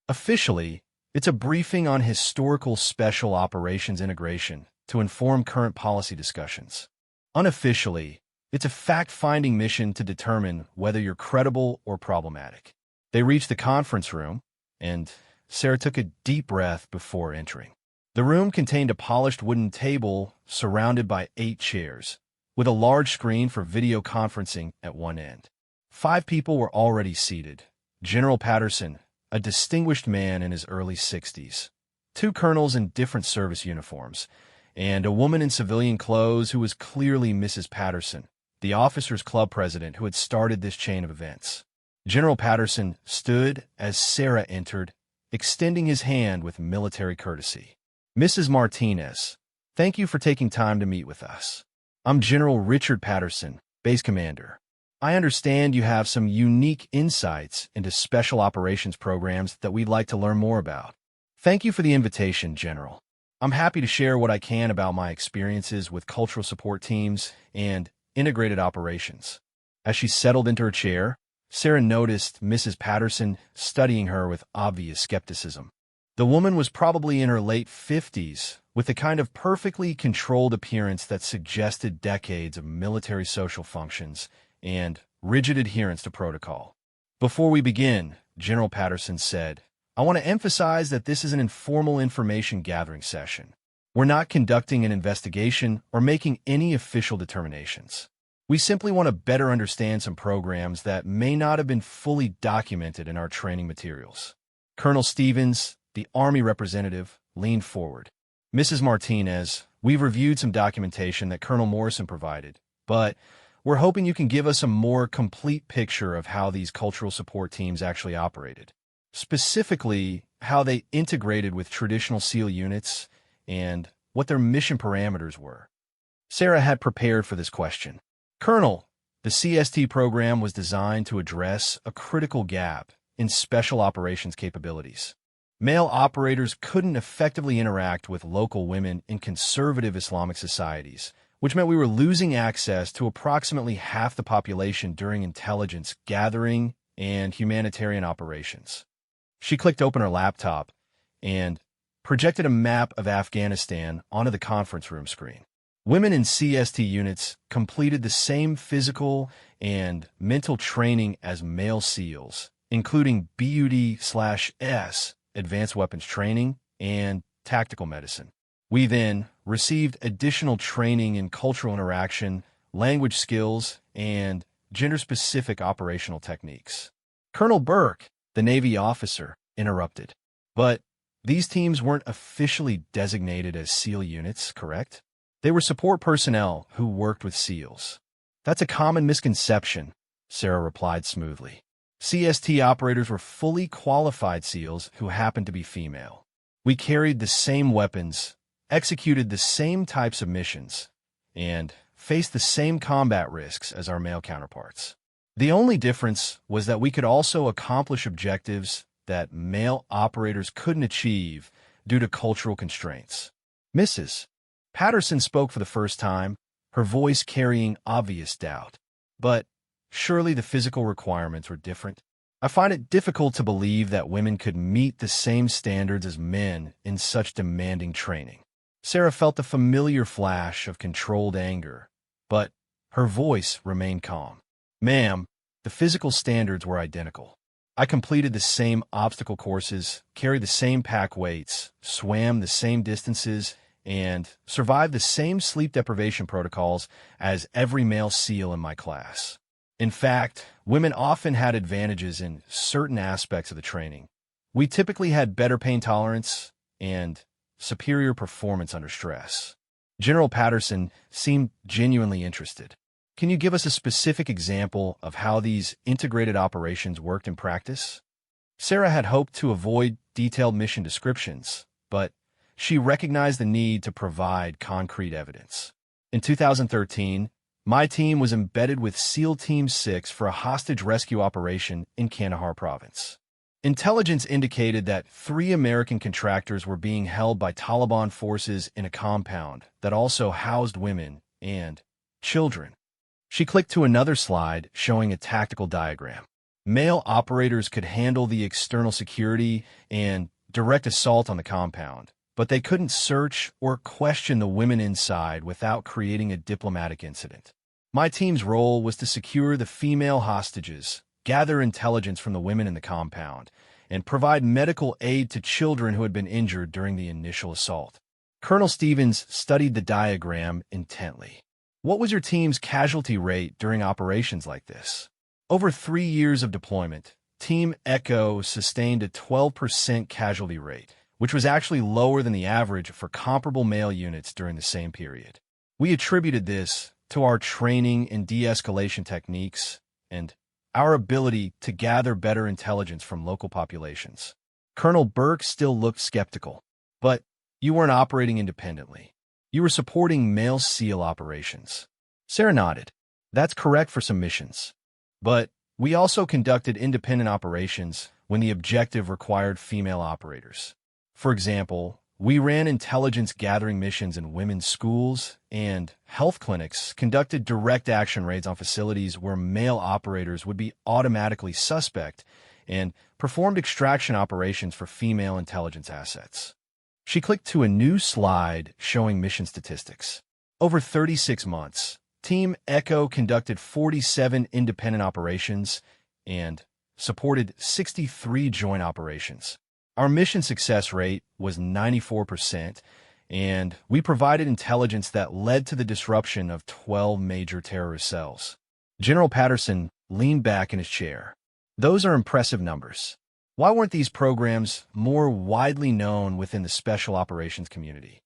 A: Officially, it's a briefing on historical special operations integration to inform current policy discussions. Unofficially, it's a fact-finding mission to determine whether you're credible or problematic. They reached the conference room, and Sarah took a deep breath before entering. The room contained a polished wooden table surrounded by 8 chairs, with a large screen for video conferencing at one end. 5 people were already seated. General Patterson, a distinguished man in his early 60s, 2 colonels in different service uniforms, and a woman in civilian clothes who was clearly Mrs. Patterson, the officers' club president who had started this chain of events. General Patterson stood as Sarah entered, extending his hand with military courtesy. Mrs. Martinez, thank you for taking time to meet with us. I'm General Richard Patterson, base commander. I understand you have some unique insights into special operations programs that we'd like to learn more about. Thank you for the invitation, General. I'm happy to share what I can about my experiences with cultural support teams and integrated operations. As she settled into her chair, Sarah noticed Mrs. Patterson studying her with obvious skepticism. The woman was probably in her late 50s, with the kind of perfectly controlled appearance that suggested decades of military social functions and rigid adherence to protocol. Before we begin, General Patterson said, I want to emphasize that this is an informal information gathering session. We're not conducting an investigation or making any official determinations. We simply want to better understand some programs that may not have been fully documented in our training materials. Colonel Stevens, the Army representative, leaned forward. Mrs. Martinez, we've reviewed some documentation that Colonel Morrison provided, but we're hoping you can give us a more complete picture of how these cultural support teams actually operated. Specifically, how they integrated with traditional SEAL units and what their mission parameters were. Sarah had prepared for this question. Colonel, the CST program was designed to address a critical gap in special operations capabilities. Male operators couldn't effectively interact with local women in conservative Islamic societies, which meant we were losing access to approximately half the population during intelligence gathering and humanitarian operations. She clicked open her laptop and projected a map of Afghanistan onto the conference room screen. Women in CST units completed the same physical and mental training as male SEALs, including BUD/S, advanced weapons training, and tactical medicine. We then received additional training in cultural interaction, language skills, and gender-specific operational techniques. Colonel Burke, the Navy officer, interrupted. But these teams weren't officially designated as SEAL units, correct? They were support personnel who worked with SEALs. That's a common misconception, Sarah replied smoothly. CST operators were fully qualified SEALs who happened to be female. We carried the same weapons, executed the same types of missions, and faced the same combat risks as our male counterparts. The only difference was that we could also accomplish objectives that male operators couldn't achieve due to cultural constraints. Mrs. Patterson spoke for the first time, her voice carrying obvious doubt. But surely the physical requirements were different. I find it difficult to believe that women could meet the same standards as men in such demanding training. Sarah felt the familiar flash of controlled anger, but her voice remained calm. Ma'am, the physical standards were identical. I completed the same obstacle courses, carried the same pack weights, swam the same distances, and survived the same sleep deprivation protocols as every male SEAL in my class. In fact, women often had advantages in certain aspects of the training. We typically had better pain tolerance and superior performance under stress. General Patterson seemed genuinely interested. Can you give us a specific example of how these integrated operations worked in practice? Sarah had hoped to avoid detailed mission descriptions, but she recognized the need to provide concrete evidence. In 2013, my team was embedded with SEAL Team 6 for a hostage rescue operation in Kandahar province. Intelligence indicated that 3 American contractors were being held by Taliban forces in a compound that also housed women and children. She clicked to another slide showing a tactical diagram. Male operators could handle the external security and direct assault on the compound, but they couldn't search or question the women inside without creating a diplomatic incident. My team's role was to secure the female hostages, gather intelligence from the women in the compound, and provide medical aid to children who had been injured during the initial assault. Colonel Stevens studied the diagram intently. What was your team's casualty rate during operations like this? Over 3 years of deployment, Team Echo sustained a 12% casualty rate, which was actually lower than the average for comparable male units during the same period. We attributed this to our training and de-escalation techniques and our ability to gather better intelligence from local populations. Colonel Burke still looked skeptical. But you weren't operating independently. You were supporting male SEAL operations. Sarah nodded. That's correct for some missions. But we also conducted independent operations when the objective required female operators. For example, we ran intelligence gathering missions in women's schools, and health clinics conducted direct action raids on facilities where male operators would be automatically suspect and performed extraction operations for female intelligence assets. She clicked to a new slide showing mission statistics. Over 36 months, Team Echo conducted 47 independent operations and supported 63 joint operations. Our mission success rate was 94%, and we provided intelligence that led to the disruption of 12 major terrorist cells. General Patterson leaned back in his chair. Those are impressive numbers. Why weren't these programs more widely known within the special operations community?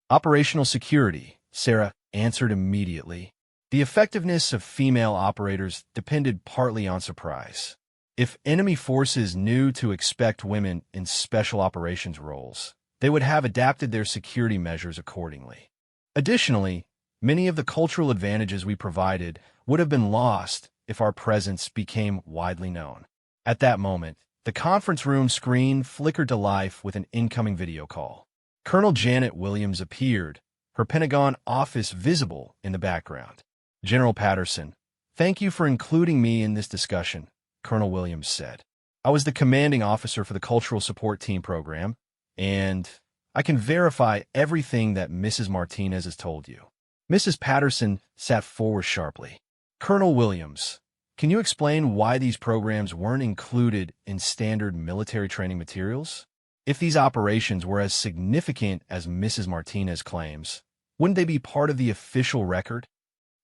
A: Operational security, Sarah answered immediately. The effectiveness of female operators depended partly on surprise. If enemy forces knew to expect women in special operations roles, they would have adapted their security measures accordingly. Additionally, many of the cultural advantages we provided would have been lost if our presence became widely known. At that moment, the conference room screen flickered to life with an incoming video call. Colonel Janet Williams appeared, her Pentagon office visible in the background. General Patterson, thank you for including me in this discussion, Colonel Williams said. I was the commanding officer for the Cultural Support Team program, and I can verify everything that Mrs. Martinez has told you. Mrs. Patterson sat forward sharply. Colonel Williams, can you explain why these programs weren't included in standard military training materials? If these operations were as significant as Mrs. Martinez claims, wouldn't they be part of the official record?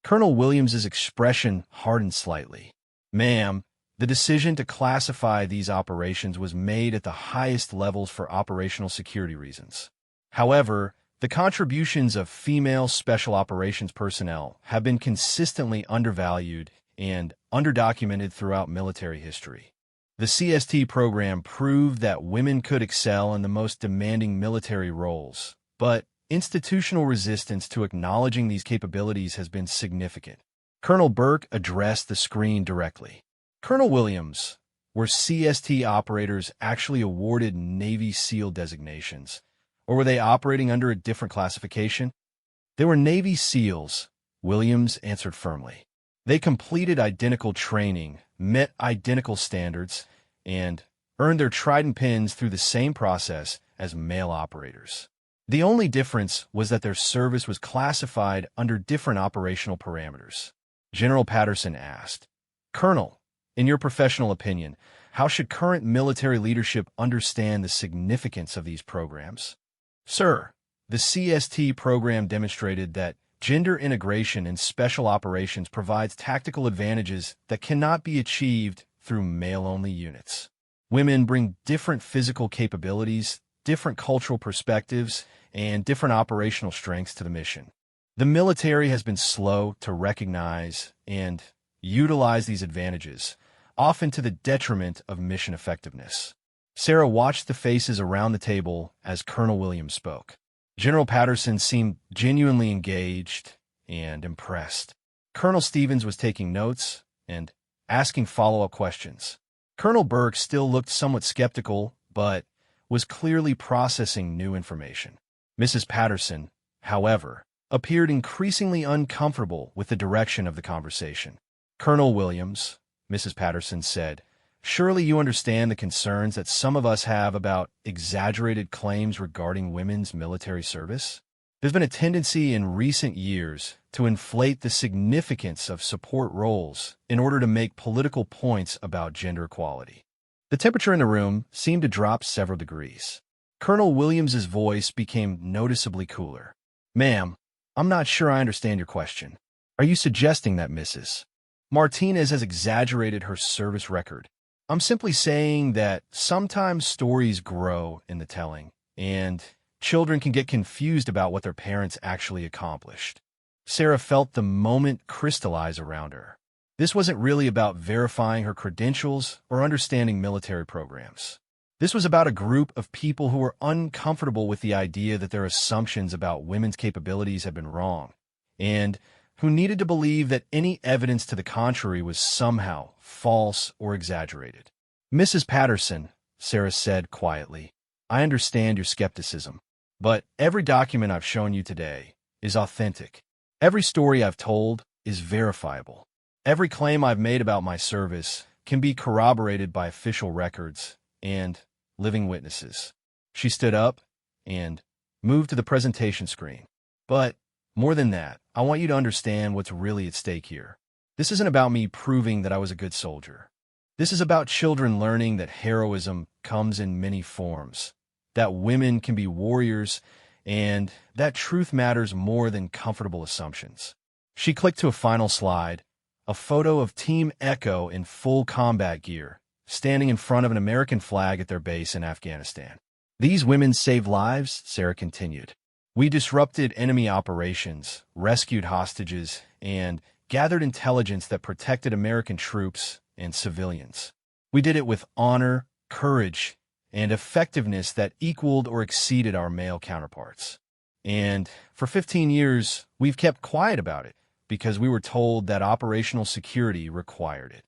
A: Colonel Williams's expression hardened slightly. Ma'am, the decision to classify these operations was made at the highest levels for operational security reasons. However, the contributions of female special operations personnel have been consistently undervalued and underdocumented throughout military history. The CST program proved that women could excel in the most demanding military roles, but institutional resistance to acknowledging these capabilities has been significant. Colonel Burke addressed the screen directly. Colonel Williams, were CST operators actually awarded Navy SEAL designations, or were they operating under a different classification? They were Navy SEALs, Williams answered firmly. They completed identical training, met identical standards, and earned their trident pins through the same process as male operators. The only difference was that their service was classified under different operational parameters. General Patterson asked, Colonel, in your professional opinion, how should current military leadership understand the significance of these programs? Sir, the CST program demonstrated that gender integration in special operations provides tactical advantages that cannot be achieved through male-only units. Women bring different physical capabilities, different cultural perspectives, and different operational strengths to the mission. The military has been slow to recognize and utilize these advantages, often to the detriment of mission effectiveness. Sarah watched the faces around the table as Colonel Williams spoke. General Patterson seemed genuinely engaged and impressed. Colonel Stevens was taking notes and asking follow-up questions. Colonel Burke still looked somewhat skeptical, but was clearly processing new information. Mrs. Patterson, however, appeared increasingly uncomfortable with the direction of the conversation. Colonel Williams, Mrs. Patterson said, surely you understand the concerns that some of us have about exaggerated claims regarding women's military service? There's been a tendency in recent years to inflate the significance of support roles in order to make political points about gender equality. The temperature in the room seemed to drop several degrees. Colonel Williams's voice became noticeably cooler. Ma'am, I'm not sure I understand your question. Are you suggesting that Mrs. Martinez has exaggerated her service record? I'm simply saying that sometimes stories grow in the telling, and children can get confused about what their parents actually accomplished. Sarah felt the moment crystallize around her. This wasn't really about verifying her credentials or understanding military programs. This was about a group of people who were uncomfortable with the idea that their assumptions about women's capabilities had been wrong, and who needed to believe that any evidence to the contrary was somehow false or exaggerated. Mrs. Patterson, Sarah said quietly, I understand your skepticism, but every document I've shown you today is authentic. Every story I've told is verifiable. Every claim I've made about my service can be corroborated by official records and living witnesses. She stood up and moved to the presentation screen. But more than that, I want you to understand what's really at stake here. This isn't about me proving that I was a good soldier. This is about children learning that heroism comes in many forms, that women can be warriors, and that truth matters more than comfortable assumptions. She clicked to a final slide, a photo of Team Echo in full combat gear, standing in front of an American flag at their base in Afghanistan. These women saved lives, Sarah continued. We disrupted enemy operations, rescued hostages, and gathered intelligence that protected American troops and civilians. We did it with honor, courage, and effectiveness that equaled or exceeded our male counterparts. And for 15 years, we've kept quiet about it because we were told that operational security required it.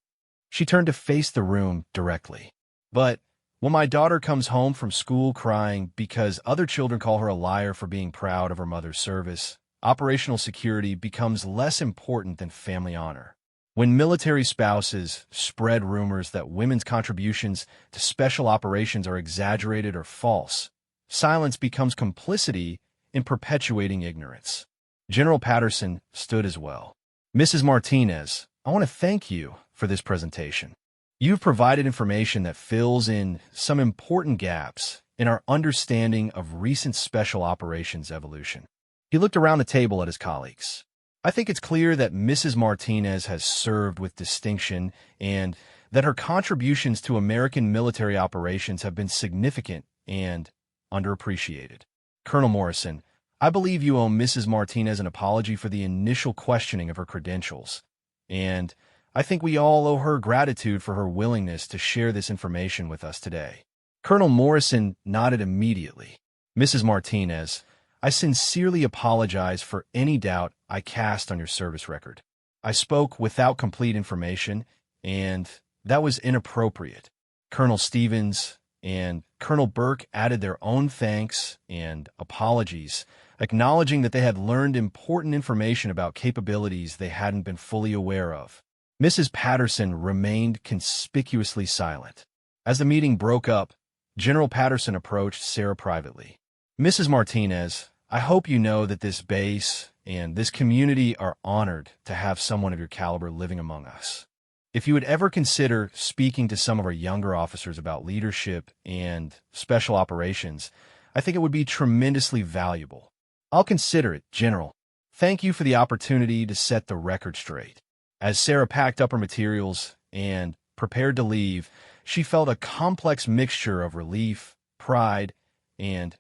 A: She turned to face the room directly. But when my daughter comes home from school crying because other children call her a liar for being proud of her mother's service, operational security becomes less important than family honor. When military spouses spread rumors that women's contributions to special operations are exaggerated or false, silence becomes complicity in perpetuating ignorance. General Patterson stood as well. Mrs. Martinez, I want to thank you for this presentation. You've provided information that fills in some important gaps in our understanding of recent special operations evolution. He looked around the table at his colleagues. I think it's clear that Mrs. Martinez has served with distinction and that her contributions to American military operations have been significant and underappreciated. Colonel Morrison, I believe you owe Mrs. Martinez an apology for the initial questioning of her credentials, and I think we all owe her gratitude for her willingness to share this information with us today. Colonel Morrison nodded immediately. Mrs. Martinez, I sincerely apologize for any doubt I cast on your service record. I spoke without complete information, and that was inappropriate. Colonel Stevens and Colonel Burke added their own thanks and apologies, acknowledging that they had learned important information about capabilities they hadn't been fully aware of. Mrs. Patterson remained conspicuously silent. As the meeting broke up, General Patterson approached Sarah privately. Mrs. Martinez, I hope you know that this base and this community are honored to have someone of your caliber living among us. If you would ever consider speaking to some of our younger officers about leadership and special operations, I think it would be tremendously valuable. I'll consider it, General. Thank you for the opportunity to set the record straight. As Sarah packed up her materials and prepared to leave, she felt a complex mixture of relief, pride, and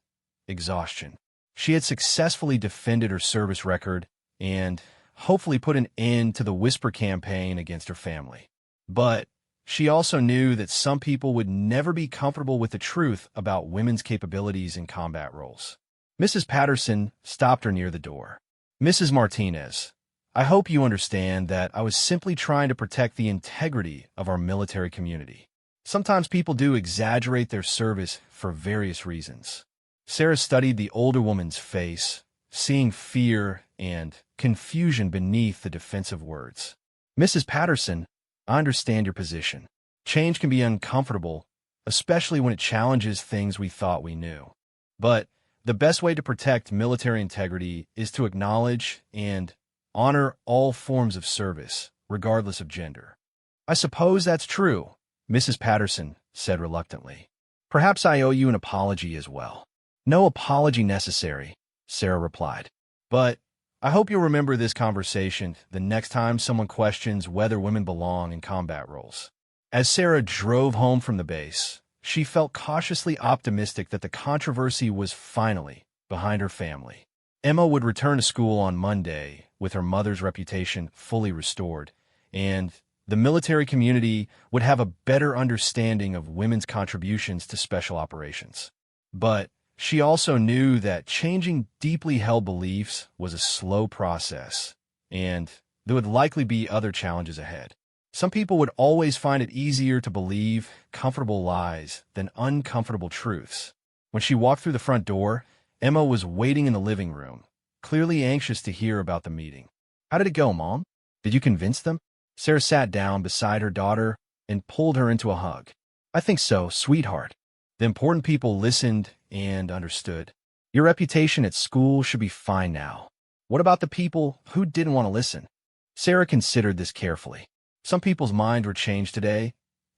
A: exhaustion. She had successfully defended her service record, and hopefully put an end to the whisper campaign against her family. But she also knew that some people would never be comfortable with the truth about women's capabilities in combat roles. Mrs. Patterson stopped her near the door. "Mrs. Martinez, I hope you understand that I was simply trying to protect the integrity of our military community. Sometimes people do exaggerate their service for various reasons." Sarah studied the older woman's face, seeing fear and confusion beneath the defensive words. "Mrs. Patterson, I understand your position. Change can be uncomfortable, especially when it challenges things we thought we knew. But the best way to protect military integrity is to acknowledge and honor all forms of service, regardless of gender." "I suppose that's true," Mrs. Patterson said reluctantly. "Perhaps I owe you an apology as well." "No apology necessary," Sarah replied. "But I hope you'll remember this conversation the next time someone questions whether women belong in combat roles." As Sarah drove home from the base, she felt cautiously optimistic that the controversy was finally behind her family. Emma would return to school on Monday with her mother's reputation fully restored, and the military community would have a better understanding of women's contributions to special operations. But she also knew that changing deeply held beliefs was a slow process, and there would likely be other challenges ahead. Some people would always find it easier to believe comfortable lies than uncomfortable truths. When she walked through the front door, Emma was waiting in the living room, clearly anxious to hear about the meeting. "How did it go, Mom? Did you convince them?" Sarah sat down beside her daughter and pulled her into a hug. "I think so, sweetheart. The important people listened and understood. Your reputation at school should be fine now. What about the people who didn't want to listen?" Sarah considered this carefully. Some people's minds were changed today,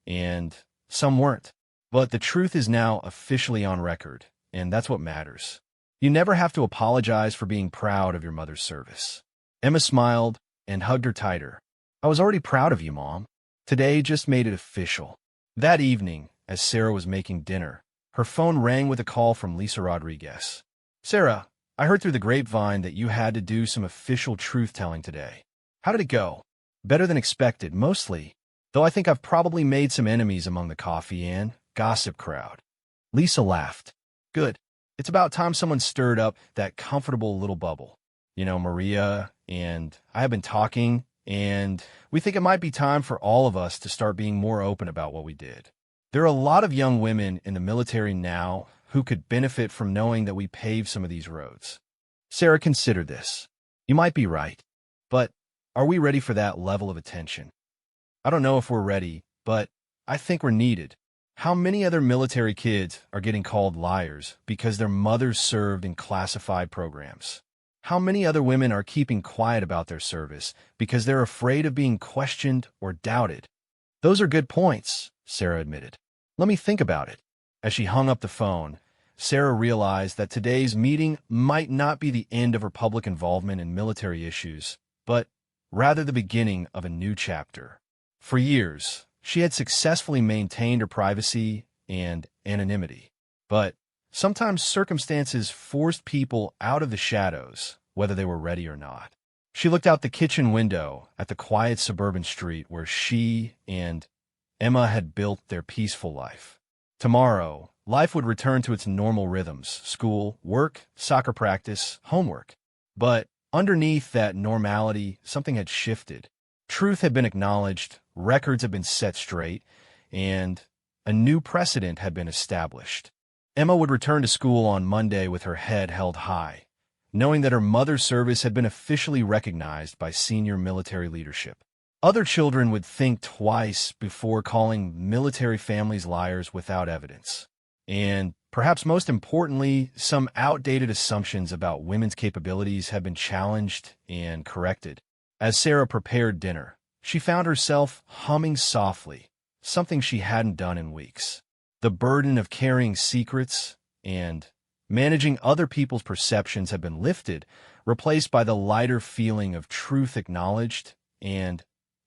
A: and some weren't. But the truth is now officially on record, and that's what matters. You never have to apologize for being proud of your mother's service. Emma smiled and hugged her tighter. "I was already proud of you, Mom. Today just made it official." That evening, as Sarah was making dinner, her phone rang with a call from Lisa Rodriguez. "Sarah, I heard through the grapevine that you had to do some official truth-telling today. How did it go?" "Better than expected, mostly, though I think I've probably made some enemies among the coffee and gossip crowd." Lisa laughed. "Good. It's about time someone stirred up that comfortable little bubble. Maria and I have been talking, and we think it might be time for all of us to start being more open about what we did. There are a lot of young women in the military now who could benefit from knowing that we paved some of these roads." Sarah considered this. "You might be right, but are we ready for that level of attention?" "I don't know if we're ready, but I think we're needed. How many other military kids are getting called liars because their mothers served in classified programs? How many other women are keeping quiet about their service because they're afraid of being questioned or doubted?" "Those are good points," Sarah admitted. "Let me think about it." As she hung up the phone, Sarah realized that today's meeting might not be the end of her public involvement in military issues, but rather the beginning of a new chapter. For years, she had successfully maintained her privacy and anonymity, but sometimes circumstances forced people out of the shadows, whether they were ready or not. She looked out the kitchen window at the quiet suburban street where she and Emma had built their peaceful life. Tomorrow, life would return to its normal rhythms: school, work, soccer practice, homework. But underneath that normality, something had shifted. Truth had been acknowledged, records had been set straight, and a new precedent had been established. Emma would return to school on Monday with her head held high, knowing that her mother's service had been officially recognized by senior military leadership. Other children would think twice before calling military families liars without evidence. And perhaps most importantly, some outdated assumptions about women's capabilities have been challenged and corrected. As Sarah prepared dinner, she found herself humming softly, something she hadn't done in weeks. The burden of carrying secrets and managing other people's perceptions had been lifted, replaced by the lighter feeling of truth acknowledged and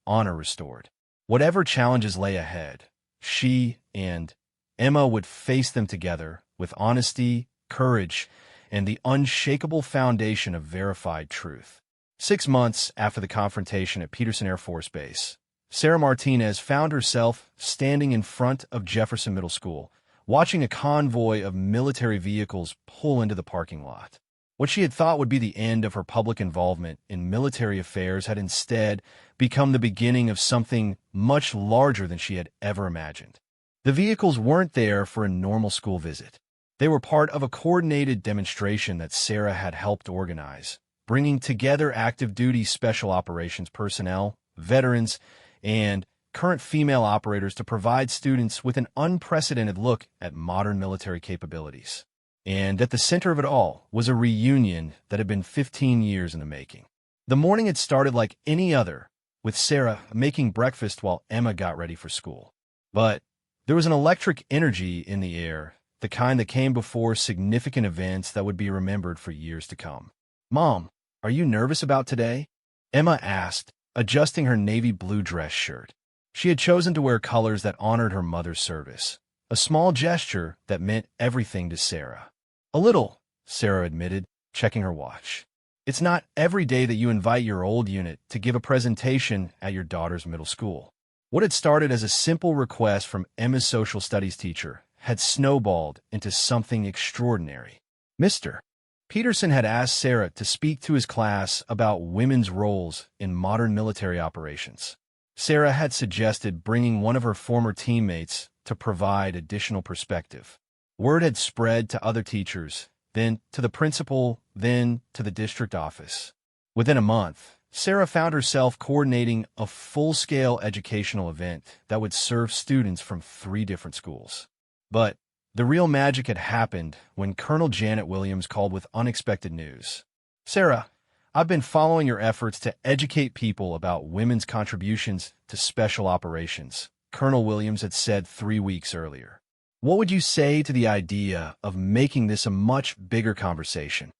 A: honor restored. Whatever challenges lay ahead, she and Emma would face them together with honesty, courage, and the unshakable foundation of verified truth. 6 months after the confrontation at Peterson Air Force Base, Sarah Martinez found herself standing in front of Jefferson Middle School, watching a convoy of military vehicles pull into the parking lot. What she had thought would be the end of her public involvement in military affairs had instead become the beginning of something much larger than she had ever imagined. The vehicles weren't there for a normal school visit. They were part of a coordinated demonstration that Sarah had helped organize, bringing together active duty special operations personnel, veterans, and current female operators to provide students with an unprecedented look at modern military capabilities. And at the center of it all was a reunion that had been 15 years in the making. The morning had started like any other, with Sarah making breakfast while Emma got ready for school. But there was an electric energy in the air, the kind that came before significant events that would be remembered for years to come. "Mom, are you nervous about today?" Emma asked, adjusting her navy blue dress shirt. She had chosen to wear colors that honored her mother's service, a small gesture that meant everything to Sarah. "A little," Sarah admitted, checking her watch. "It's not every day that you invite your old unit to give a presentation at your daughter's middle school." What had started as a simple request from Emma's social studies teacher had snowballed into something extraordinary. Mr. Peterson had asked Sarah to speak to his class about women's roles in modern military operations. Sarah had suggested bringing one of her former teammates to provide additional perspective. Word had spread to other teachers, then to the principal, then to the district office. Within a month, Sarah found herself coordinating a full-scale educational event that would serve students from 3 different schools. But the real magic had happened when Colonel Janet Williams called with unexpected news. "Sarah, I've been following your efforts to educate people about women's contributions to special operations," Colonel Williams had said 3 weeks earlier. "What would you say to the idea of making this a much bigger conversation?"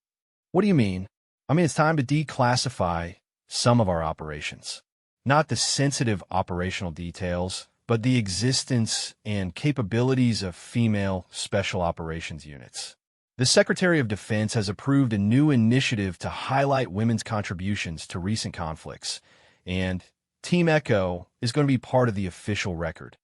A: "What do you mean?" "I mean, it's time to declassify some of our operations. Not the sensitive operational details, but the existence and capabilities of female special operations units. The Secretary of Defense has approved a new initiative to highlight women's contributions to recent conflicts, and Team Echo is going to be part of the official record."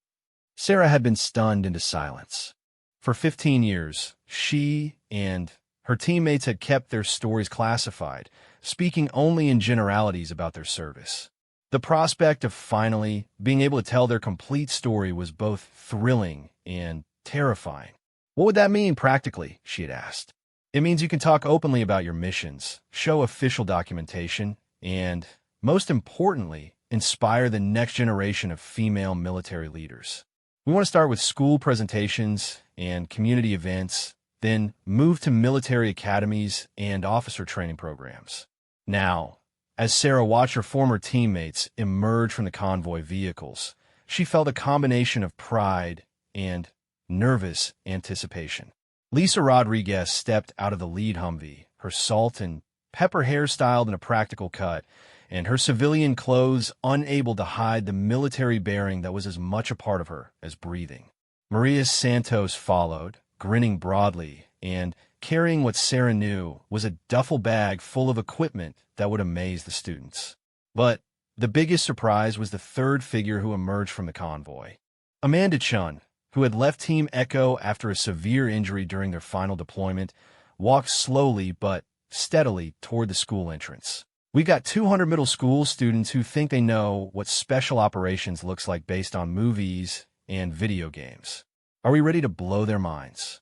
A: Sarah had been stunned into silence. For 15 years, she and her teammates had kept their stories classified, speaking only in generalities about their service. The prospect of finally being able to tell their complete story was both thrilling and terrifying. "What would that mean practically?" she had asked. "It means you can talk openly about your missions, show official documentation, and, most importantly, inspire the next generation of female military leaders. We want to start with school presentations and community events, then move to military academies and officer training programs." Now, as Sarah watched her former teammates emerge from the convoy vehicles, she felt a combination of pride and nervous anticipation. Lisa Rodriguez stepped out of the lead Humvee, her salt and pepper hair styled in a practical cut, and her civilian clothes unable to hide the military bearing that was as much a part of her as breathing. Maria Santos followed, grinning broadly, and carrying what Sarah knew was a duffel bag full of equipment that would amaze the students. But the biggest surprise was the third figure who emerged from the convoy. Amanda Chun, who had left Team Echo after a severe injury during their final deployment, walked slowly but steadily toward the school entrance. "We've got 200 middle school students who think they know what special operations looks like based on movies and video games. Are we ready to blow their minds?"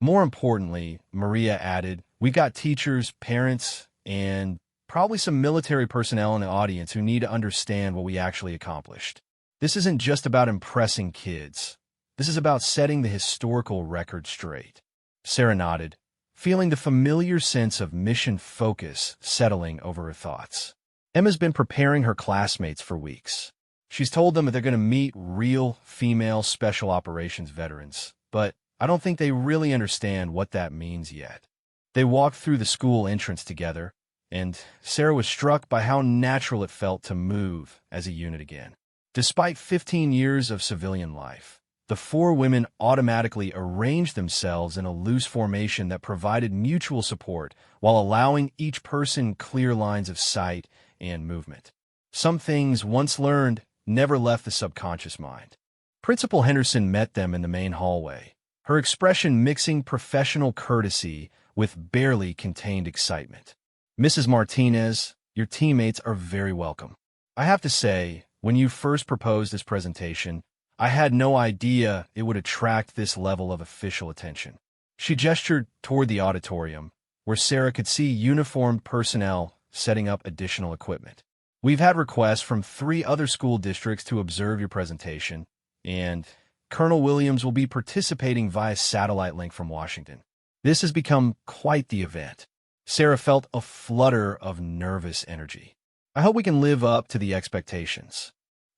A: More importantly, Maria added, "We've got teachers, parents, and probably some military personnel in the audience who need to understand what we actually accomplished. This isn't just about impressing kids. This is about setting the historical record straight." Sarah nodded, feeling the familiar sense of mission focus settling over her thoughts. Emma's been preparing her classmates for weeks. She's told them that they're going to meet real female special operations veterans, but I don't think they really understand what that means yet. They walked through the school entrance together, and Sarah was struck by how natural it felt to move as a unit again. Despite 15 years of civilian life, The four women automatically arranged themselves in a loose formation that provided mutual support while allowing each person clear lines of sight and movement. Some things, once learned, never left the subconscious mind. Principal Henderson met them in the main hallway, her expression mixing professional courtesy with barely contained excitement. "Mrs. Martinez, your teammates are very welcome. I have to say, when you first proposed this presentation, I had no idea it would attract this level of official attention." She gestured toward the auditorium, where Sarah could see uniformed personnel setting up additional equipment. "We've had requests from 3 other school districts to observe your presentation, and Colonel Williams will be participating via satellite link from Washington. This has become quite the event." Sarah felt a flutter of nervous energy. "I hope we can live up to the expectations.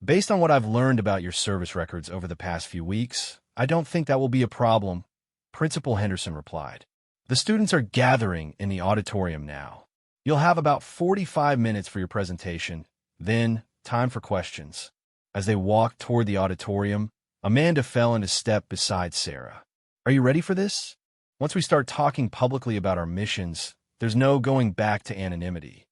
A: Based on what I've learned about your service records over the past few weeks, I don't think that will be a problem," Principal Henderson replied. "The students are gathering in the auditorium now. You'll have about 45 minutes for your presentation, then time for questions." As they walked toward the auditorium, Amanda fell into step beside Sarah. "Are you ready for this? Once we start talking publicly about our missions, there's no going back to anonymity."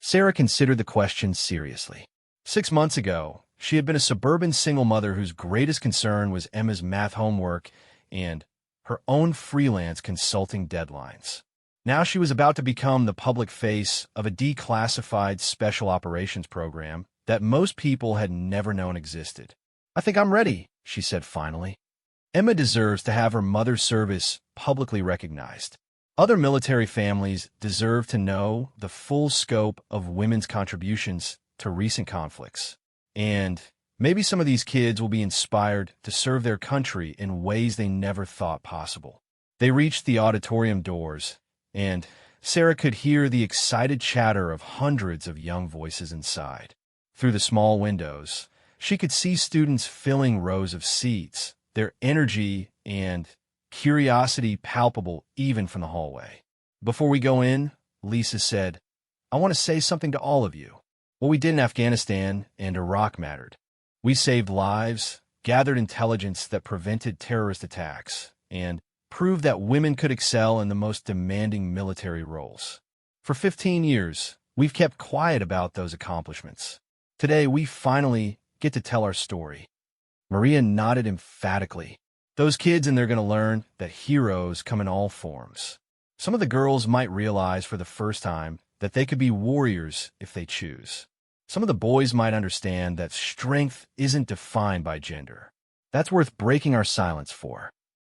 A: Sarah considered the question seriously. 6 months ago, she had been a suburban single mother whose greatest concern was Emma's math homework and her own freelance consulting deadlines. Now she was about to become the public face of a declassified special operations program that most people had never known existed. "I think I'm ready," she said finally. "Emma deserves to have her mother's service publicly recognized. Other military families deserve to know the full scope of women's contributions to recent conflicts. And maybe some of these kids will be inspired to serve their country in ways they never thought possible." They reached the auditorium doors, and Sarah could hear the excited chatter of hundreds of young voices inside. Through the small windows, she could see students filling rows of seats, their energy and curiosity palpable even from the hallway. "Before we go in," Lisa said, "I want to say something to all of you. What we did in Afghanistan and Iraq mattered. We saved lives, gathered intelligence that prevented terrorist attacks, and proved that women could excel in the most demanding military roles. For 15 years, we've kept quiet about those accomplishments. Today, we finally get to tell our story." Maria nodded emphatically. "Those kids and they're going to learn that heroes come in all forms. Some of the girls might realize for the first time that they could be warriors if they choose. Some of the boys might understand that strength isn't defined by gender. That's worth breaking our silence for."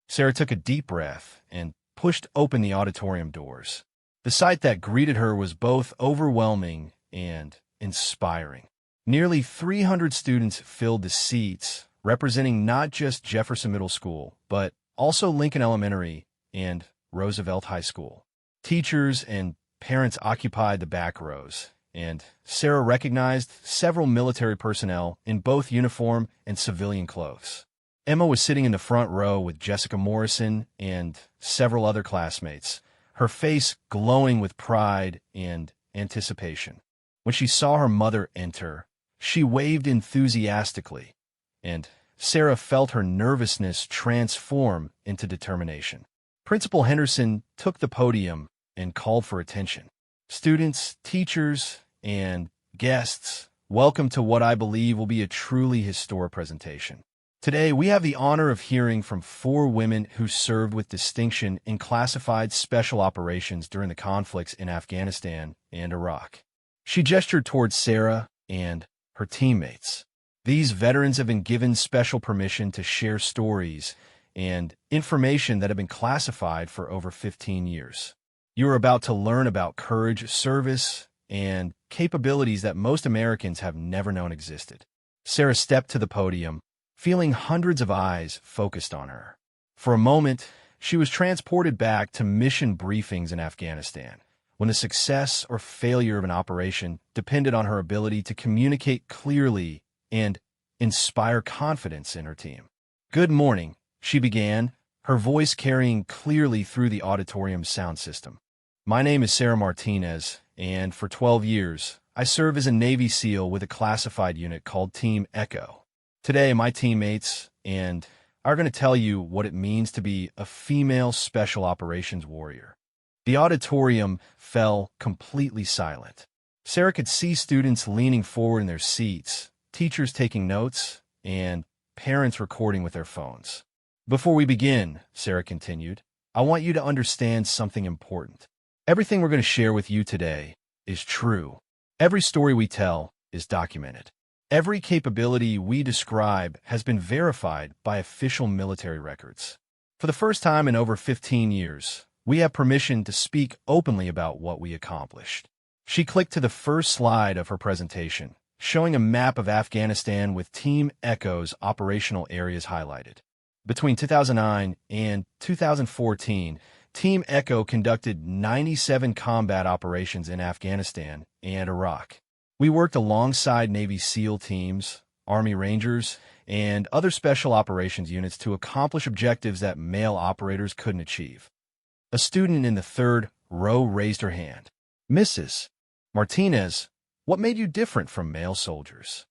A: Sarah took a deep breath and pushed open the auditorium doors. The sight that greeted her was both overwhelming and inspiring. Nearly 300 students filled the seats, representing not just Jefferson Middle School, but also Lincoln Elementary and Roosevelt High School. Teachers and parents occupied the back rows, and Sarah recognized several military personnel in both uniform and civilian clothes. Emma was sitting in the front row with Jessica Morrison and several other classmates, her face glowing with pride and anticipation. When she saw her mother enter, she waved enthusiastically, and Sarah felt her nervousness transform into determination. Principal Henderson took the podium and called for attention. "Students, teachers, and guests, welcome to what I believe will be a truly historic presentation. Today, we have the honor of hearing from 4 women who served with distinction in classified special operations during the conflicts in Afghanistan and Iraq." She gestured towards Sarah and her teammates. "These veterans have been given special permission to share stories and information that have been classified for over 15 years. You are about to learn about courage, service, and capabilities that most Americans have never known existed." Sarah stepped to the podium, feeling hundreds of eyes focused on her. For a moment, she was transported back to mission briefings in Afghanistan, when the success or failure of an operation depended on her ability to communicate clearly and inspire confidence in her team. "Good morning," she began, her voice carrying clearly through the auditorium's sound system. "My name is Sarah Martinez, and for 12 years, I serve as a Navy SEAL with a classified unit called Team Echo. Today, my teammates and are going to tell you what it means to be a female special operations warrior. The auditorium fell completely silent. Sarah could see students leaning forward in their seats, teachers taking notes, and parents recording with their phones. Before we begin, Sarah continued, I want you to understand something important. Everything we're going to share with you today is true. Every story we tell is documented. Every capability we describe has been verified by official military records. For the first time in over 15 years, we have permission to speak openly about what we accomplished. She clicked to the first slide of her presentation, showing a map of Afghanistan with Team Echo's operational areas highlighted. Between 2009 and 2014, Team Echo conducted 97 combat operations in Afghanistan and Iraq. We worked alongside Navy SEAL teams, Army Rangers, and other special operations units to accomplish objectives that male operators couldn't achieve. A student in the third row raised her hand. Mrs. Martinez, what made you different from male soldiers?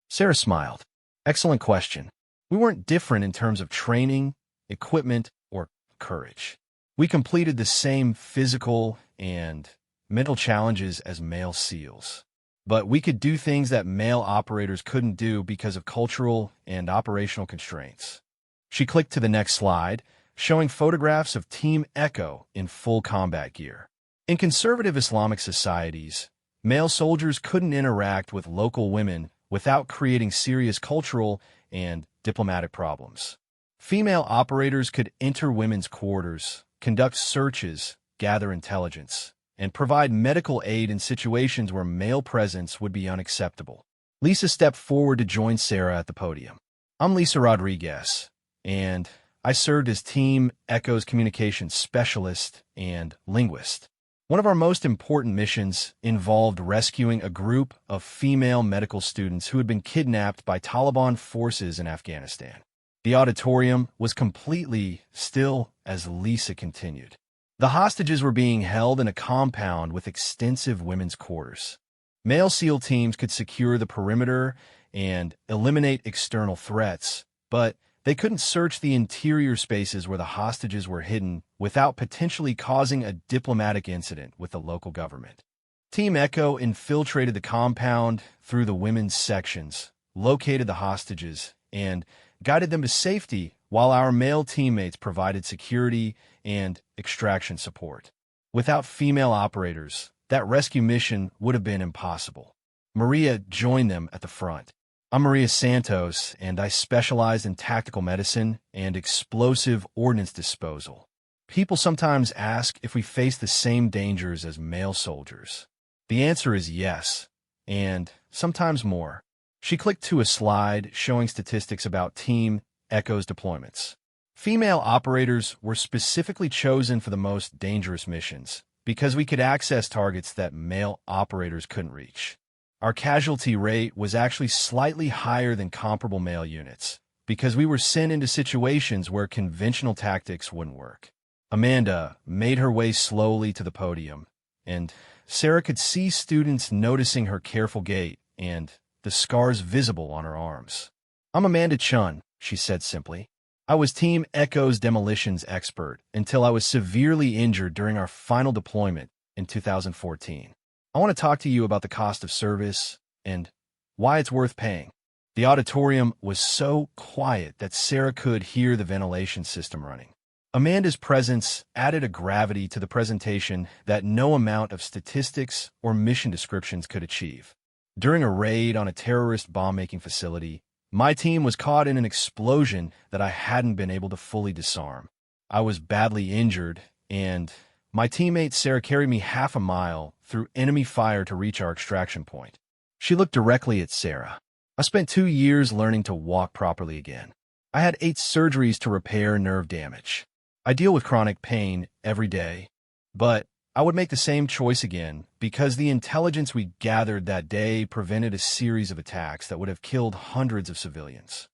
A: Sarah smiled. Excellent question. We weren't different in terms of training, equipment, or courage. We completed the same physical and mental challenges as male SEALs. But we could do things that male operators couldn't do because of cultural and operational constraints. She clicked to the next slide, showing photographs of Team Echo in full combat gear. In conservative Islamic societies, male soldiers couldn't interact with local women without creating serious cultural and diplomatic problems. Female operators could enter women's quarters, conduct searches, gather intelligence, and provide medical aid in situations where male presence would be unacceptable. Lisa stepped forward to join Sarah at the podium. I'm Lisa Rodriguez, and I served as Team Echo's communications specialist and linguist. One of our most important missions involved rescuing a group of female medical students who had been kidnapped by Taliban forces in Afghanistan. The auditorium was completely still as Lisa continued. The hostages were being held in a compound with extensive women's quarters. Male SEAL teams could secure the perimeter and eliminate external threats, but they couldn't search the interior spaces where the hostages were hidden without potentially causing a diplomatic incident with the local government. Team Echo infiltrated the compound through the women's sections, located the hostages, and guided them to safety while our male teammates provided security and extraction support. Without female operators, that rescue mission would have been impossible. Maria joined them at the front. I'm Maria Santos, and I specialize in tactical medicine and explosive ordnance disposal. People sometimes ask if we face the same dangers as male soldiers. The answer is yes, and sometimes more. She clicked to a slide showing statistics about Team Echo's deployments. Female operators were specifically chosen for the most dangerous missions because we could access targets that male operators couldn't reach. Our casualty rate was actually slightly higher than comparable male units because we were sent into situations where conventional tactics wouldn't work. Amanda made her way slowly to the podium, and Sarah could see students noticing her careful gait and the scars visible on her arms. I'm Amanda Chun, she said simply. I was Team Echo's demolitions expert until I was severely injured during our final deployment in 2014. I want to talk to you about the cost of service and why it's worth paying. The auditorium was so quiet that Sarah could hear the ventilation system running. Amanda's presence added a gravity to the presentation that no amount of statistics or mission descriptions could achieve. During a raid on a terrorist bomb-making facility, my team was caught in an explosion that I hadn't been able to fully disarm. I was badly injured, and my teammate Sarah carried me half a mile through enemy fire to reach our extraction point. She looked directly at Sarah. I spent 2 years learning to walk properly again. I had 8 surgeries to repair nerve damage. I deal with chronic pain every day, but I would make the same choice again because the intelligence we gathered that day prevented a series of attacks that would have killed hundreds of civilians.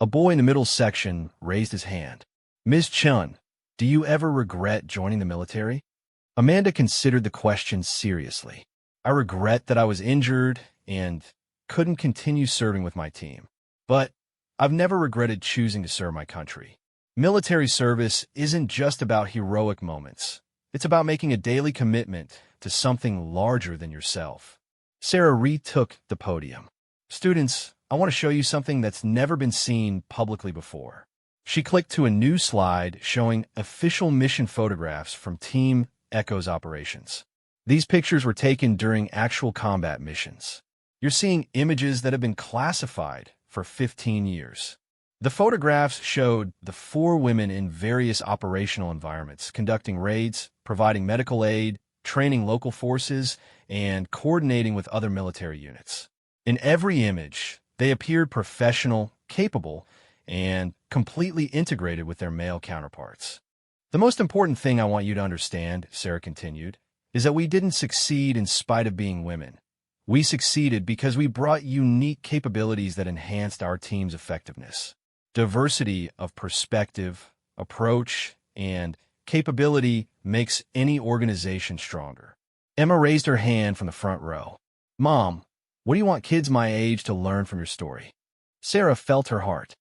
A: A boy in the middle section raised his hand. Ms. Chun, do you ever regret joining the military? Amanda considered the question seriously. I regret that I was injured and couldn't continue serving with my team. But I've never regretted choosing to serve my country. Military service isn't just about heroic moments. It's about making a daily commitment to something larger than yourself. Sarah retook the podium. Students, I want to show you something that's never been seen publicly before. She clicked to a new slide showing official mission photographs from Team Echo's operations. These pictures were taken during actual combat missions. You're seeing images that have been classified for 15 years. The photographs showed the 4 women in various operational environments, conducting raids, providing medical aid, training local forces, and coordinating with other military units. In every image, they appeared professional, capable, and completely integrated with their male counterparts. The most important thing I want you to understand, Sarah continued, is that we didn't succeed in spite of being women. We succeeded because we brought unique capabilities that enhanced our team's effectiveness. Diversity of perspective, approach, and capability makes any organization stronger. Emma raised her hand from the front row. Mom, what do you want kids my age to learn from your story? Sarah felt her heart.